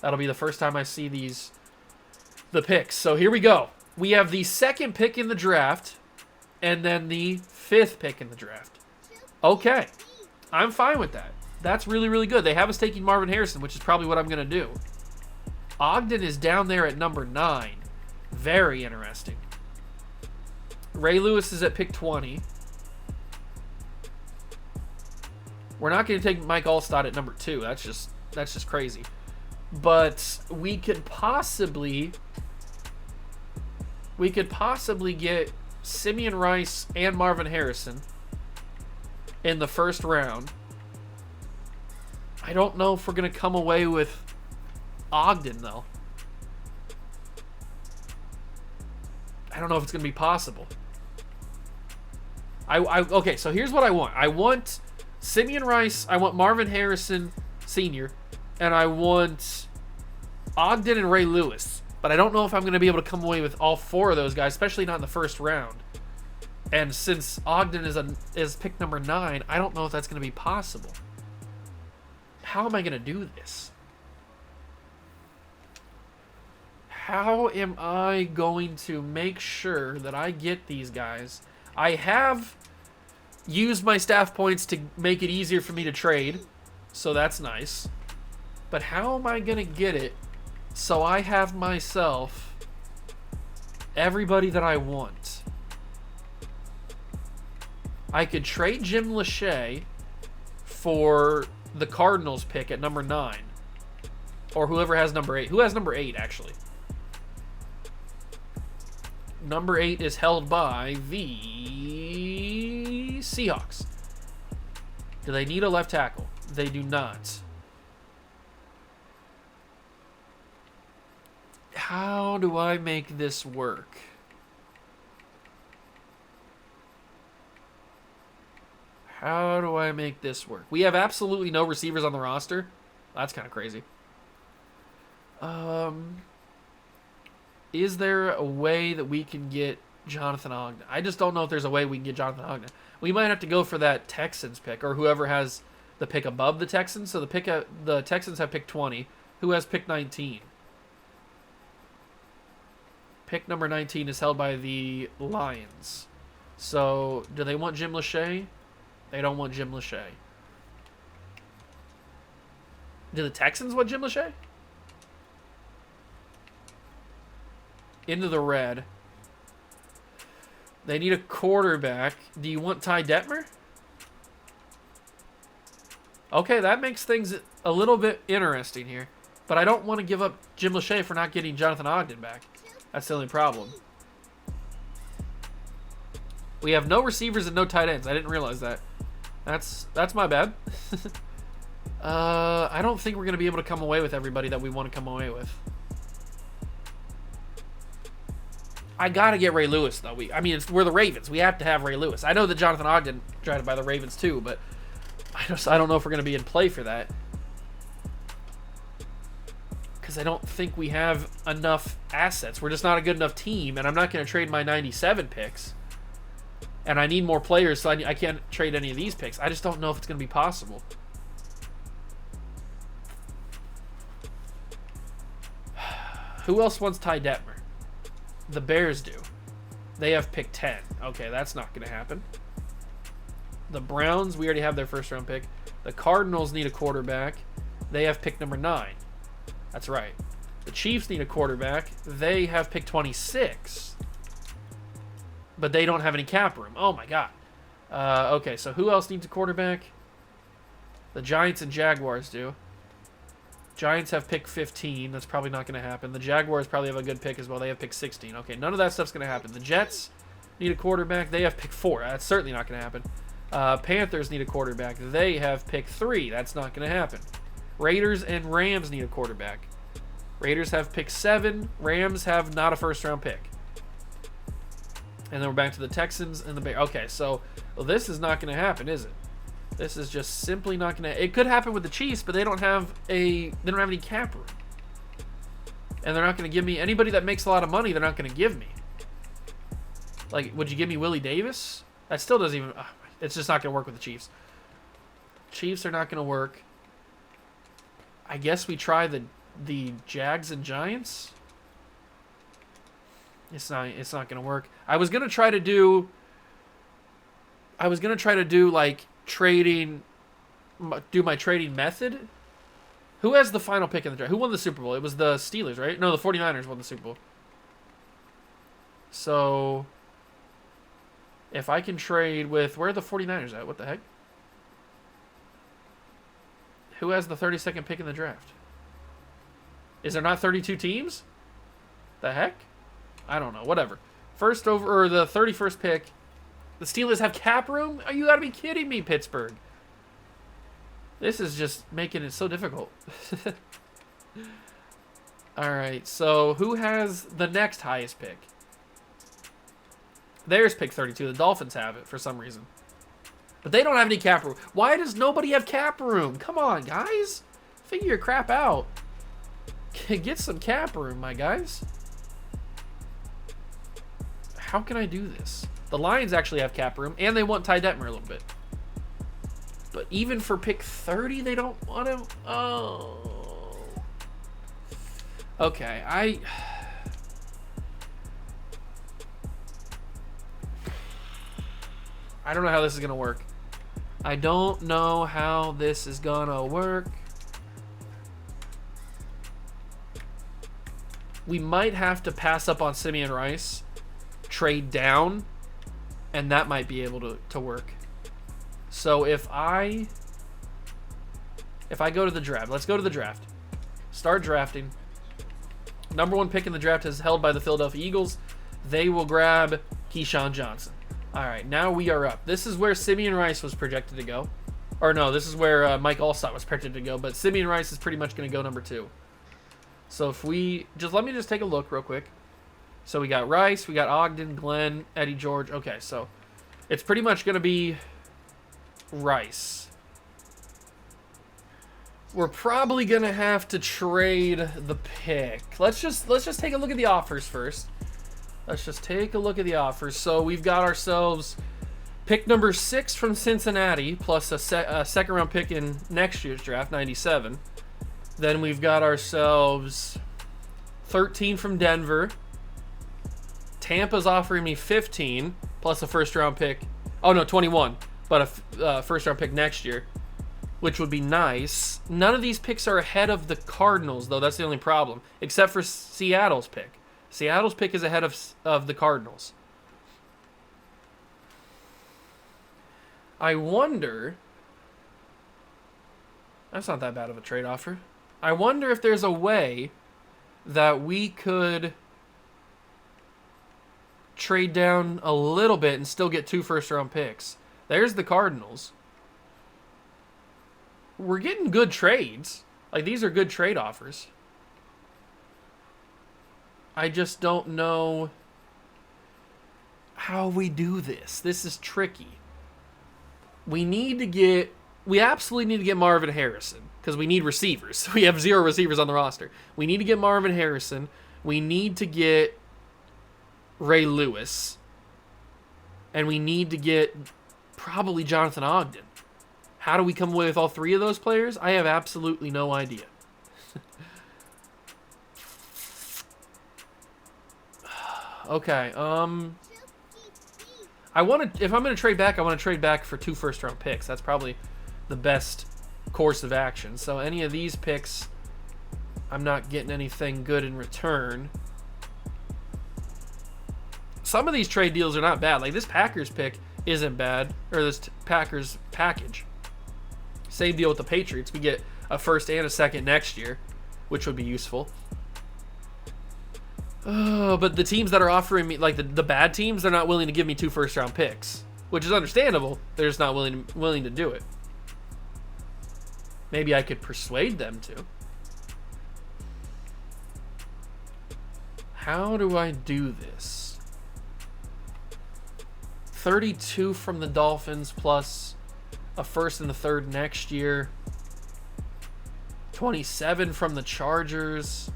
That'll be the first time I see the picks. So here we go. We have the 2nd pick in the draft, and then the 5th pick in the draft. Okay. I'm fine with that. That's really, really good. They have us taking Marvin Harrison, which is probably what I'm going to do. Ogden is down there at number 9. Very interesting. Ray Lewis is at pick 20. We're not going to take Mike Allstott at number 2. That's just crazy. But we could possibly get Simeon Rice and Marvin Harrison in the first round. I don't know if we're going to come away with Ogden, though. I don't know if it's going to be possible. Okay, so here's what I want. I want Simeon Rice, I want Marvin Harrison Sr., and I want Ogden and Ray Lewis. But I don't know if I'm going to be able to come away with all 4 of those guys, especially not in the first round. And since Ogden is pick number 9, I don't know if that's going to be possible. How am I going to do this? How am I going to make sure that I get these guys? I have used my staff points to make it easier for me to trade, so that's nice. But how am I going to get it so I have myself everybody that I want? I could trade Jim Lachey for the Cardinals pick at number 9. Or whoever has number 8. Who has number 8, actually? Number 8 is held by the Seahawks. Do they need a left tackle? They do not. How do I make this work? How do I make this work? We have absolutely no receivers on the roster. That's kind of crazy. Is there a way that we can get Jonathan Ogden? I just don't know if there's a way we can get Jonathan Ogden. We might have to go for that Texans pick, or whoever has the pick above the Texans. So the Texans have pick 20. Who has pick 19? Pick number 19 is held by the Lions. So do they want Jim Lachey? They don't want Jim Lachey. Do the Texans want Jim Lachey? Into the red. They need a quarterback. Do you want Ty Detmer? Okay, that makes things a little bit interesting here. But I don't want to give up Jim Lachey for not getting Jonathan Ogden back. That's the only problem. We have no receivers and no tight ends. I didn't realize that. That's my bad. I don't think we're going to be able to come away with everybody that we want to come away with. I got to get Ray Lewis, though. We're the Ravens. We have to have Ray Lewis. I know that Jonathan Ogden drafted by the Ravens, too, but I don't know if we're going to be in play for that. Because I don't think we have enough assets. We're just not a good enough team, and I'm not going to trade my 97 picks. And I need more players, so I can't trade any of these picks. I just don't know if it's going to be possible. Who else wants Ty Detmer? The Bears do. They have pick 10. Okay, that's not going to happen. The Browns, we already have their first round pick. The Cardinals need a quarterback. They have pick number 9. That's right. The Chiefs need a quarterback. They have pick 26. But they don't have any cap room. Oh, my God. Okay, so who else needs a quarterback? The Giants and Jaguars do. Giants have pick 15. That's probably not going to happen. The Jaguars probably have a good pick as well. They have pick 16. Okay, none of that stuff's going to happen. The Jets need a quarterback. They have pick 4. That's certainly not going to happen. Panthers need a quarterback. They have pick 3. That's not going to happen. Raiders and Rams need a quarterback. Raiders have pick 7. Rams have not a first-round pick. And then we're back to the Texans and the Bears. Okay, so this is not going to happen, is it? This is just simply not going to... It could happen with the Chiefs, but they don't have any cap room. And they're not going to give me... Anybody that makes a lot of money, they're not going to give me. Like, would you give me Willie Davis? That still doesn't even... it's just not going to work with the Chiefs. Chiefs are not going to work. I guess we try the Jags and Giants. It's not going to work. I was going to try to do like trading, do my trading method. Who has the final pick in the draft? Who won the Super Bowl? It was the Steelers, right? No, the 49ers won the Super Bowl. So if I can trade with, where are the 49ers at? What the heck? Who has the 32nd pick in the draft? Is there not 32 teams? The heck? I don't know. Whatever. First over, or the 31st pick. The Steelers have cap room? Oh, you gotta be kidding me, Pittsburgh. This is just making it so difficult. Alright, so who has the next highest pick? There's pick 32. The Dolphins have it for some reason. But they don't have any cap room. Why does nobody have cap room? Come on, guys. Figure your crap out. Get some cap room, my guys. How can I do this? The Lions actually have cap room, and they want Ty Detmer a little bit. But even for pick 30, they don't want him. Oh. Okay, I don't know how this is going to work. I don't know how this is going to work. We might have to pass up on Simeon Rice, trade down, and that might be able to work. So if I go to the draft, let's go to the draft. Start drafting. Number 1 pick in the draft is held by the Philadelphia Eagles. They will grab Keyshawn Johnson. All right, now we are up. This is where Simeon Rice was projected to go. Or no, this is where Mike Allstott was projected to go, but Simeon Rice is pretty much going to go number 2. So if we let me just take a look real quick. So we got Rice, we got Ogden, Glenn, Eddie George. Okay, so it's pretty much going to be Rice. We're probably going to have to trade the pick. Let's just take a look at the offers first. Let's just take a look at the offers. So we've got ourselves pick number 6 from Cincinnati, plus a second round pick in next year's draft, 97. Then we've got ourselves 13 from Denver. Tampa's offering me 15, plus a first round pick. Oh no, 21, but a first round pick next year, which would be nice. None of these picks are ahead of the Cardinals, though. That's the only problem, except for Seattle's pick. Seattle's pick is ahead of the Cardinals. I wonder... That's not that bad of a trade offer. I wonder if there's a way that we could trade down a little bit and still get 2 first-round picks. There's the Cardinals. We're getting good trades. Like, these are good trade offers. I just don't know how we do this. This is tricky. We absolutely need to get Marvin Harrison because we need receivers. We have 0 receivers on the roster. We need to get Marvin Harrison. We need to get Ray Lewis. And we need to get probably Jonathan Ogden. How do we come away with all 3 of those players? I have absolutely no idea. Okay, if I'm going to trade back, I want to trade back for 2 first-round picks. That's probably the best course of action. So any of these picks, I'm not getting anything good in return. Some of these trade deals are not bad. Like this Packers pick isn't bad, or this Packers package. Same deal with the Patriots. We get a first and a second next year, which would be useful. Oh, but the teams that are offering me, like the bad teams, they're not willing to give me 2 first-round picks, which is understandable. They're just not willing to do it. Maybe I could persuade them to. How do I do this? 32 from the Dolphins plus a first and a third next year. 27 from the Chargers.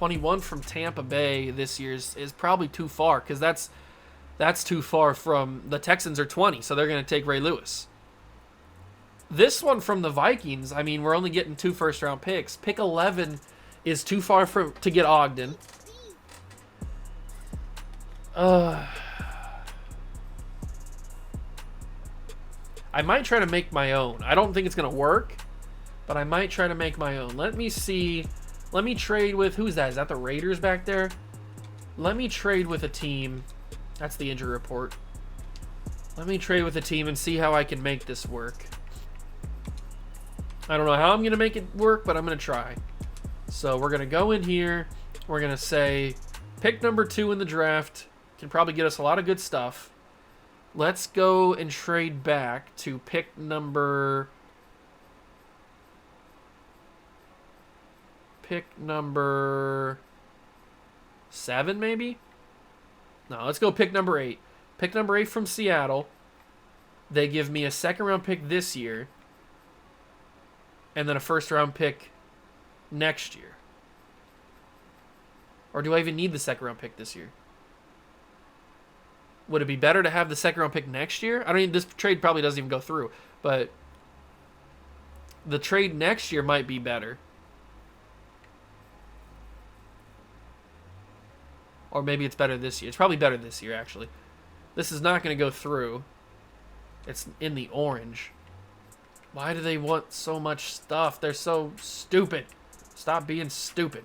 21 from Tampa Bay this year is probably too far, because that's too far from the Texans are 20, so they're going to take Ray Lewis. This one from the Vikings, I mean, we're only getting 2 first-round picks. Pick 11 is too far to get Ogden. I might try to make my own. I don't think it's going to work, but I might try to make my own. Let me see. Let me trade with, who's that? Is that the Raiders back there? Let me trade with a team. That's the injury report. Let me trade with a team and see how I can make this work. I don't know how I'm going to make it work, but I'm going to try. So we're going to go in here. We're going to say pick number 2 in the draft. Can probably get us a lot of good stuff. Let's go and trade back to pick number 7, maybe? No, let's go pick number 8. Pick number 8 from Seattle. They give me a second-round pick this year, and then a first-round pick next year. Or do I even need the second-round pick this year? Would it be better to have the second-round pick next year? I don't even, this trade probably doesn't even go through, but the trade next year might be better. Or maybe it's better this year. It's probably better this year, actually. This is not going to go through. It's in the orange. Why do they want so much stuff? They're so stupid. Stop being stupid.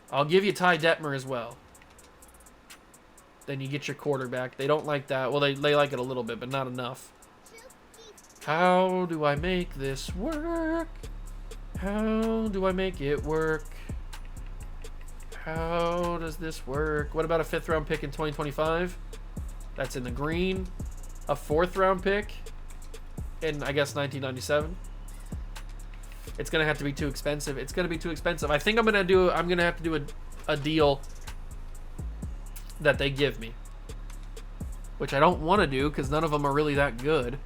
I'll give you Ty Detmer as well. Then you get your quarterback. They don't like that. Well, they like it a little bit, but not enough. How do I make this work? How do I make it work? How does this work? What about a 5th-round pick in 2025? That's in the green. A 4th-round pick in, I guess, 1997. It's going to have to be too expensive. It's going to be too expensive. I think I'm going to have to do a deal that they give me, which I don't want to do because none of them are really that good.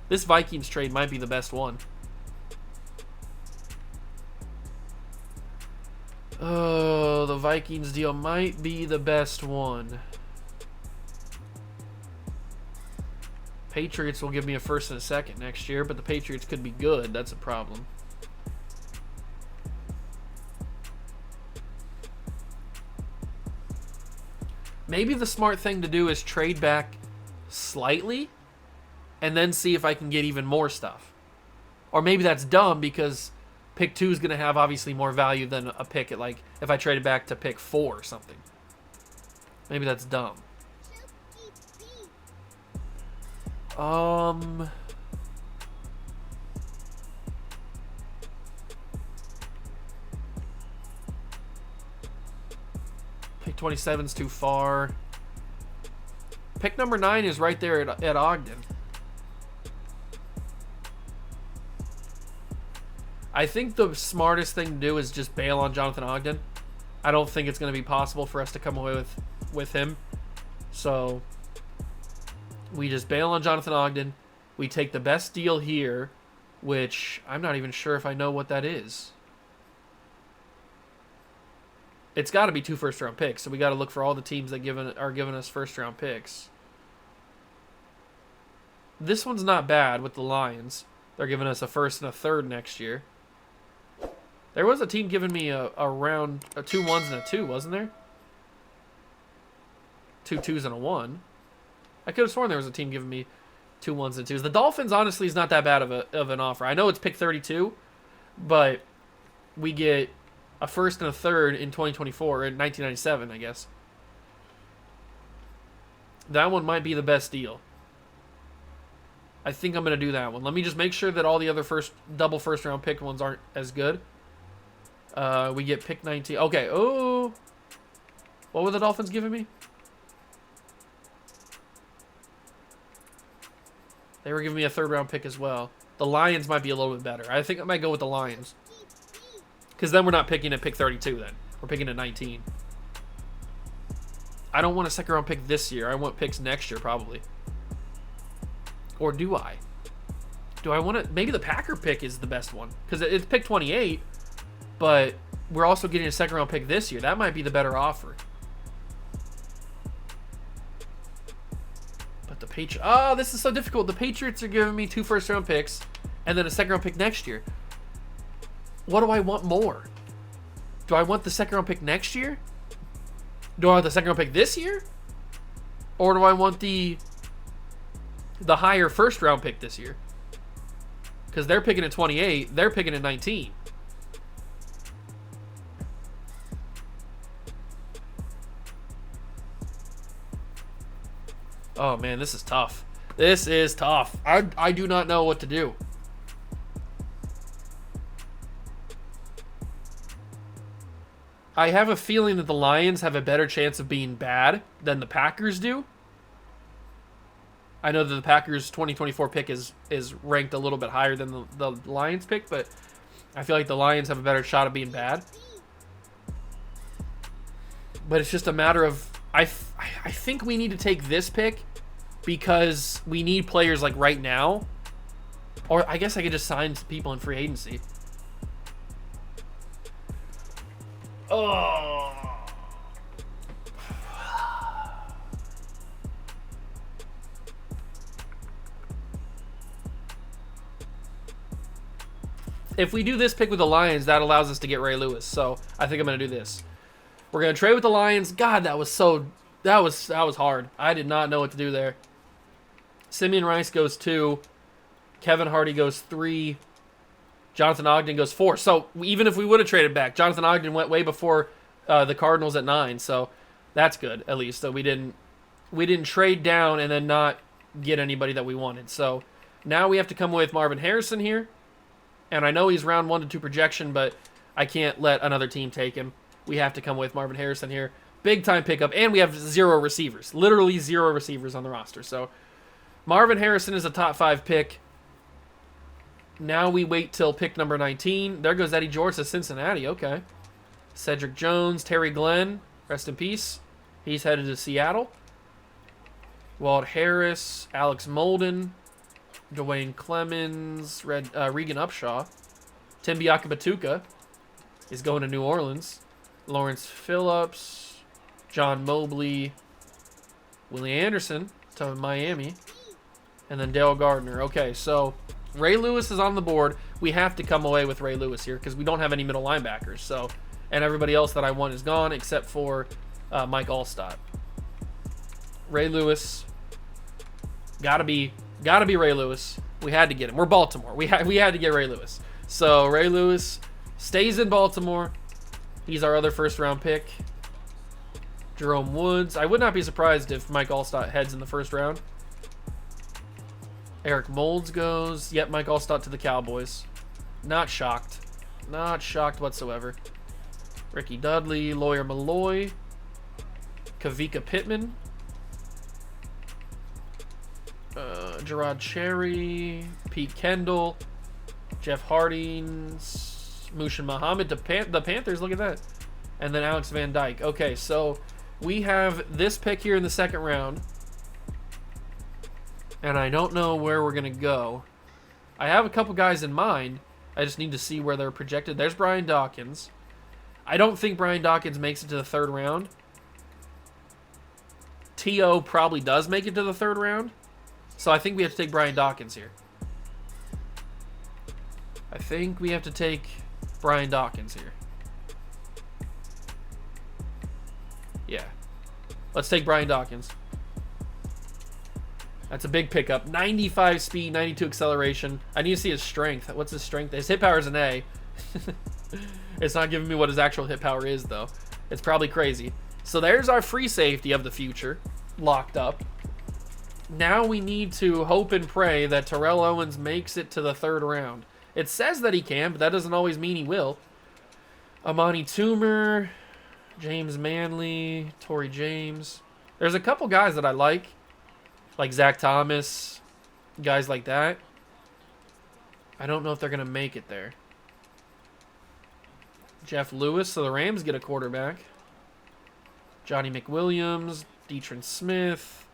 This Vikings trade might be the best one. Oh, the Vikings deal might be the best one. Patriots will give me a 1st and a 2nd next year, but the Patriots could be good. That's a problem. Maybe the smart thing to do is trade back slightly and then see if I can get even more stuff. Or maybe that's dumb because pick 2 is going to have obviously more value than a pick at, like, if I traded back to pick 4 or something. Maybe that's dumb. Pick 27's too far. Pick number 9 is right there at Ogden. I think the smartest thing to do is just bail on Jonathan Ogden. I don't think it's going to be possible for us to come away with him. So we just bail on Jonathan Ogden. We take the best deal here, which I'm not even sure if I know what that is. It's got to be 2 first-round picks, so we got to look for all the teams that are giving us first-round picks. This one's not bad with the Lions. They're giving us a 1st and a 3rd next year. There was a team giving me a 2 1s and a 2, wasn't there? 2 2s and a 1. I could have sworn there was a team giving me 2 1s and 2s. The Dolphins, honestly, is not that bad of an offer. I know it's pick 32, but we get a 1st and a 3rd in 2024, in 1997, I guess. That one might be the best deal. I think I'm going to do that one. Let me just make sure that all the other double first-round pick ones aren't as good. We get pick 19. Okay, oh. What were the Dolphins giving me? They were giving me a 3rd-round pick as well. The Lions might be a little bit better. I think I might go with the Lions. Because then we're not picking at pick 32 then. We're picking at 19. I don't want a 2nd-round pick this year. I want picks next year probably. Or do I? Do I want to... Maybe the Packer pick is the best one. Because it's pick 28. But we're also getting a second round pick this year. That might be the better offer. But the Patriots... Oh, this is so difficult. The Patriots are giving me 2 first round picks. And then a second round pick next year. What do I want more? Do I want the second round pick next year? Do I want the second round pick this year? Or do I want the higher first round pick this year? Because they're picking at 28. They're picking at 19. Oh, man, this is tough. This is tough. I do not know what to do. I have a feeling that the Lions have a better chance of being bad than the Packers do. I know that the Packers' 2024 pick is ranked a little bit higher than the Lions pick, but I feel like the Lions have a better shot of being bad. But it's just a matter of... I think we need to take this pick because we need players like right now. Or I guess I could just sign some people in free agency. Oh... If we do this pick with the Lions, that allows us to get Ray Lewis. So I think I'm going to do this. We're going to trade with the Lions. God, that was hard. I did not know what to do there. Simeon Rice goes 2. Kevin Hardy goes 3. Jonathan Ogden goes 4. So even if we would have traded back, Jonathan Ogden went way before the Cardinals at 9. So that's good, at least. So we didn't trade down and then not get anybody that we wanted. So now we have to come away with Marvin Harrison here. And I know he's round 1 to 2 projection, but I can't let another team take him. We have to come with Marvin Harrison here. Big time pickup, and we have 0 receivers. Literally 0 receivers on the roster. So Marvin Harrison is a top 5 pick. Now we wait till pick number 19. There goes Eddie George to Cincinnati. Okay. Cedric Jones, Terry Glenn, rest in peace. He's headed to Seattle. Walt Harris, Alex Molden, Dwayne Clemens, Regan Upshaw. Tim Biakabatuka is going to New Orleans. Lawrence Phillips, John Mobley, Willie Anderson to Miami, and then Dale Gardner. Okay, so Ray Lewis is on the board. We have to come away with Ray Lewis here because we don't have any middle linebackers. So, and everybody else that I want is gone except for Mike Allstott. Ray Lewis, gotta be Ray Lewis. We had to get him. We're Baltimore. We had to get Ray Lewis. So Ray Lewis stays in Baltimore. He's our other first round pick. Jerome Woods. I would not be surprised if Mike Allstott heads in the first round. Eric Moulds goes. Yep, Mike Allstott to the Cowboys. Not shocked. Not shocked whatsoever. Ricky Dudley, Lawyer Malloy, Kavika Pittman, Gerard Cherry, Pete Kendall, Jeff Harding, Mushin Muhammad, the Panthers, look at that. And then Alex Van Dyke. Okay, so we have this pick here in the second round. And I don't know where we're going to go. I have a couple guys in mind. I just need to see where they're projected. There's Brian Dawkins. I don't think Brian Dawkins makes it to the third round. T.O. probably does make it to the third round. So I think we have to take Brian Dawkins here. I think we have to take Brian Dawkins here. Yeah. Let's take Brian Dawkins. That's a big pickup. 95 speed, 92 acceleration. I need to see his strength. What's his strength? His hit power is an A. It's not giving me what his actual hit power is, though. It's probably crazy. So there's our free safety of the future. Locked up. Now we need to hope and pray that Terrell Owens makes it to the third round. It says that he can, but that doesn't always mean he will. Amani Toomer, James Manley, Torrey James. There's a couple guys that I like Zach Thomas, guys like that. I don't know if they're going to make it there. Jeff Lewis, so the Rams get a quarterback. Johnny McWilliams, Deetrin Smith.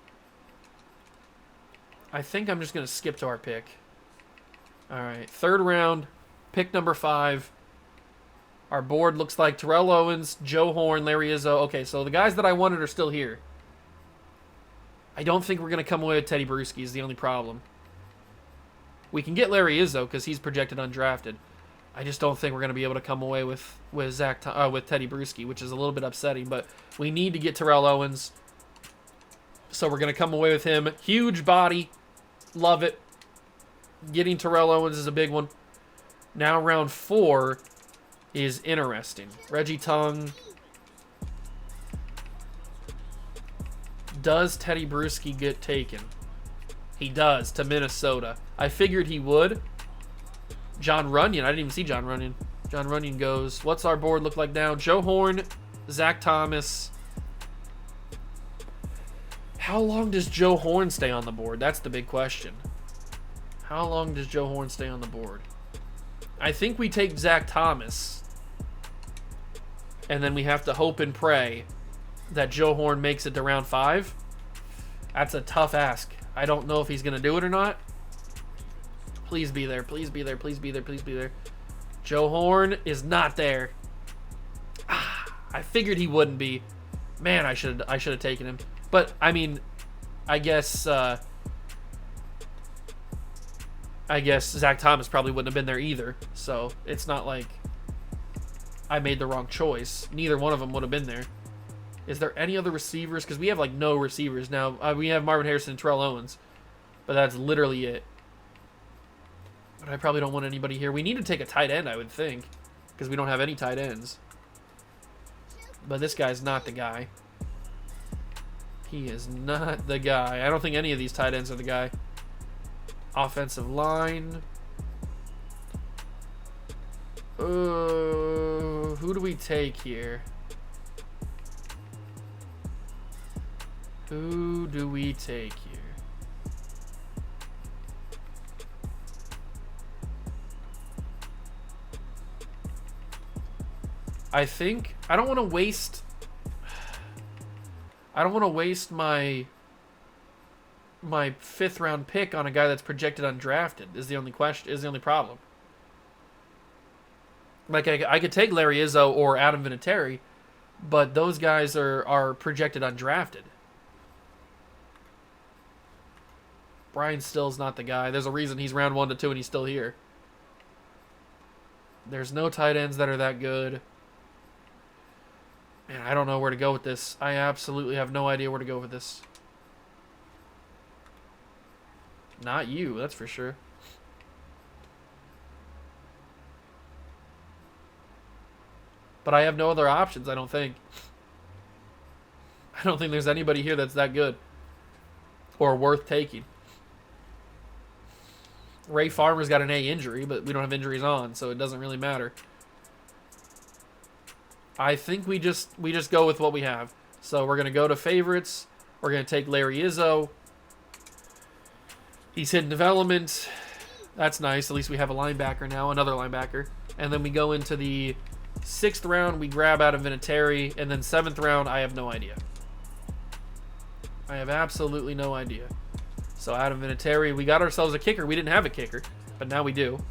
I think I'm just going to skip to our pick. All right, third round, pick number 5. Our board looks like Terrell Owens, Joe Horn, Larry Izzo. Okay, so the guys that I wanted are still here. I don't think we're going to come away with Teddy Bruschi is the only problem. We can get Larry Izzo because he's projected undrafted. I just don't think we're going to be able to come away with Teddy Bruschi, which is a little bit upsetting. But we need to get Terrell Owens, so we're going to come away with him. Huge body, love it. Getting Terrell Owens is a big one. Now round 4 is interesting. Reggie Tongue. Does Teddy Bruschi get taken? He does, to Minnesota. I figured he would. John Runyon. I didn't even see John Runyon. John Runyon goes. What's our board look like now? Joe Horn, Zach Thomas. How long does Joe Horn stay on the board? That's the big question. How long does Joe Horn stay on the board? I think we take Zach Thomas. And then we have to hope and pray that Joe Horn makes it to round 5. That's a tough ask. I don't know if he's going to do it or not. Please be there. Please be there. Please be there. Please be there. Joe Horn is not there. I figured he wouldn't be. Man, I should have taken him. But, I mean, I guess Zach Thomas probably wouldn't have been there either. So, it's not like I made the wrong choice. Neither one of them would have been there. Is there any other receivers? Because we have, like, no receivers now. We have Marvin Harrison and Terrell Owens. But that's literally it. But I probably don't want anybody here. We need to take a tight end, I would think. Because we don't have any tight ends. But this guy's not the guy. He is not the guy. I don't think any of these tight ends are the guy. Offensive line. Who do we take here? Who do we take here? I think I don't want to waste my 5th round pick on a guy that's projected undrafted is the only problem. Like I could take Larry Izzo or Adam Vinatieri, but those guys are projected undrafted. Brian Still's not the guy. There's a reason he's round 1 to 2 and he's still here. There's no tight ends that are that good. Man, I don't know where to go with this. I absolutely have no idea where to go with this. Not you, that's for sure. But I have no other options, I don't think. I don't think there's anybody here that's that good or worth taking. Ray Farmer's got an A injury, but we don't have injuries on, so it doesn't really matter. I think we just go with what we have. So we're going to go to favorites. We're going to take Larry Izzo. He's hidden development. That's nice. At least we have a linebacker now, another linebacker. And then we go into the 6th round. We grab out of Vinatieri. And then 7th round, I have no idea. I have absolutely no idea. So out of Vinatieri, we got ourselves a kicker. We didn't have a kicker, but now we do.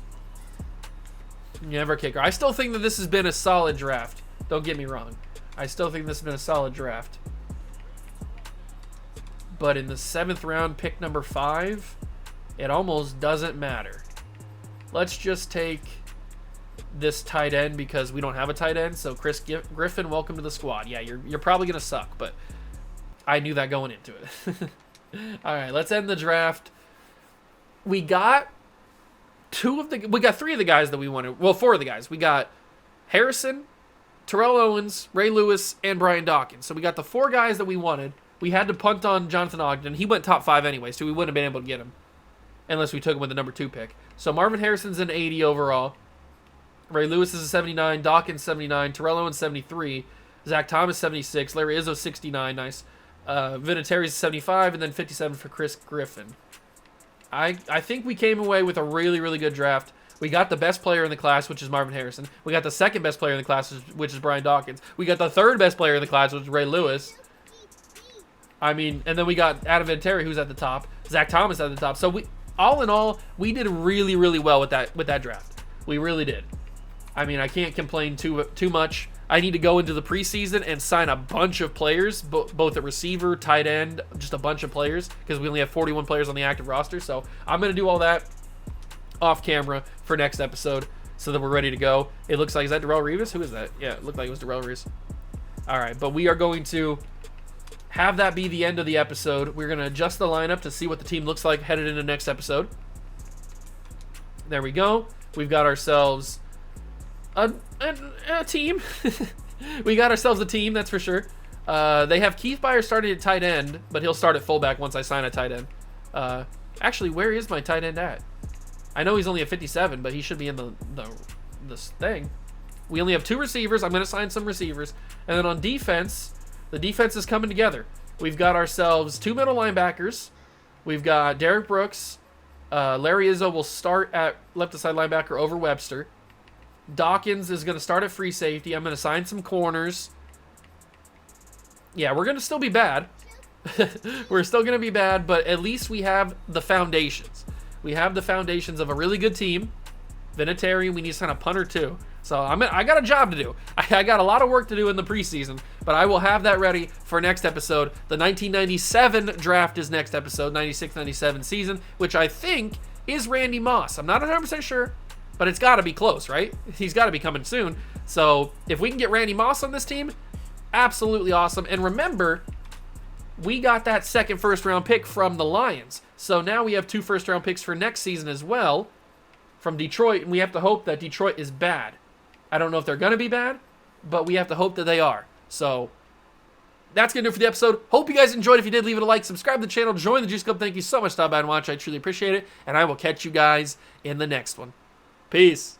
You have our kicker. I still think that this has been a solid draft. Don't get me wrong. I still think this has been a solid draft. But in the 7th round, pick number 5, it almost doesn't matter. Let's just take this tight end because we don't have a tight end. So Chris Griffin, welcome to the squad. Yeah, you're probably going to suck, but I knew that going into it. All right, let's end the draft. We got 3 of the guys that we wanted. Well, 4 of the guys. We got Harrison, Terrell Owens, Ray Lewis, and Brian Dawkins. So we got the 4 guys that we wanted. We had to punt on Jonathan Ogden. He went top 5 anyway, so we wouldn't have been able to get him unless we took him with the number 2 pick. So Marvin Harrison's an 80 overall. Ray Lewis is a 79. Dawkins 79. Terrell Owens 73. Zach Thomas 76. Larry Izzo 69. Nice. Vinatieri's 75, and then 57 for Chris Griffin. I think we came away with a really, really good draft. We got the best player in the class, which is Marvin Harrison. We got the 2nd best player in the class, which is Brian Dawkins. We got the 3rd best player in the class, which is Ray Lewis. I mean, and then we got Adam Vinatieri, who's at the top. Zach Thomas at the top. So all in all, we did really, really well with that draft. We really did. I mean, I can't complain too much. I need to go into the preseason and sign a bunch of players, both at receiver, tight end, just a bunch of players, because we only have 41 players on the active roster. So I'm going to do all that off camera for next episode so that we're ready to go. It looks like, is that Darrelle Revis? Who is that? Yeah, it looked like it was Darrelle Revis. All right, but we are going to have that be the end of the episode. We're going to adjust the lineup to see what the team looks like headed into next episode. There we go. We've got ourselves a team. We got ourselves a team, that's for sure. They have Keith Byers starting at tight end, but he'll start at fullback once I sign a tight end. Actually, where is my tight end at? I know he's only at 57, but he should be in this thing. We only have 2 receivers. I'm going to sign some receivers. And then on defense, the defense is coming together. We've got ourselves 2 middle linebackers. We've got Derek Brooks. Larry Izzo will start at left-side linebacker over Webster. Dawkins is going to start at free safety. I'm going to sign some corners. Yeah, we're going to still be bad. We're still going to be bad, but at least we have the foundations. We have the foundations of a really good team. Vinatieri, we need to sign a punter too. So I got a job to do. I got a lot of work to do in the preseason, but I will have that ready for next episode. The 1997 draft is next episode, 96-97 season, which I think is Randy Moss. I'm not 100% sure, but it's got to be close, right? He's got to be coming soon. So if we can get Randy Moss on this team, absolutely awesome. And remember, we got that second first-round pick from the Lions. So now we have 2 first-round picks for next season as well from Detroit, and we have to hope that Detroit is bad. I don't know if they're going to be bad, but we have to hope that they are. So that's going to do it for the episode. Hope you guys enjoyed. If you did, leave it a like, subscribe to the channel, join the Juice Club. Thank you so much for stopping by and watching. I truly appreciate it, and I will catch you guys in the next one. Peace.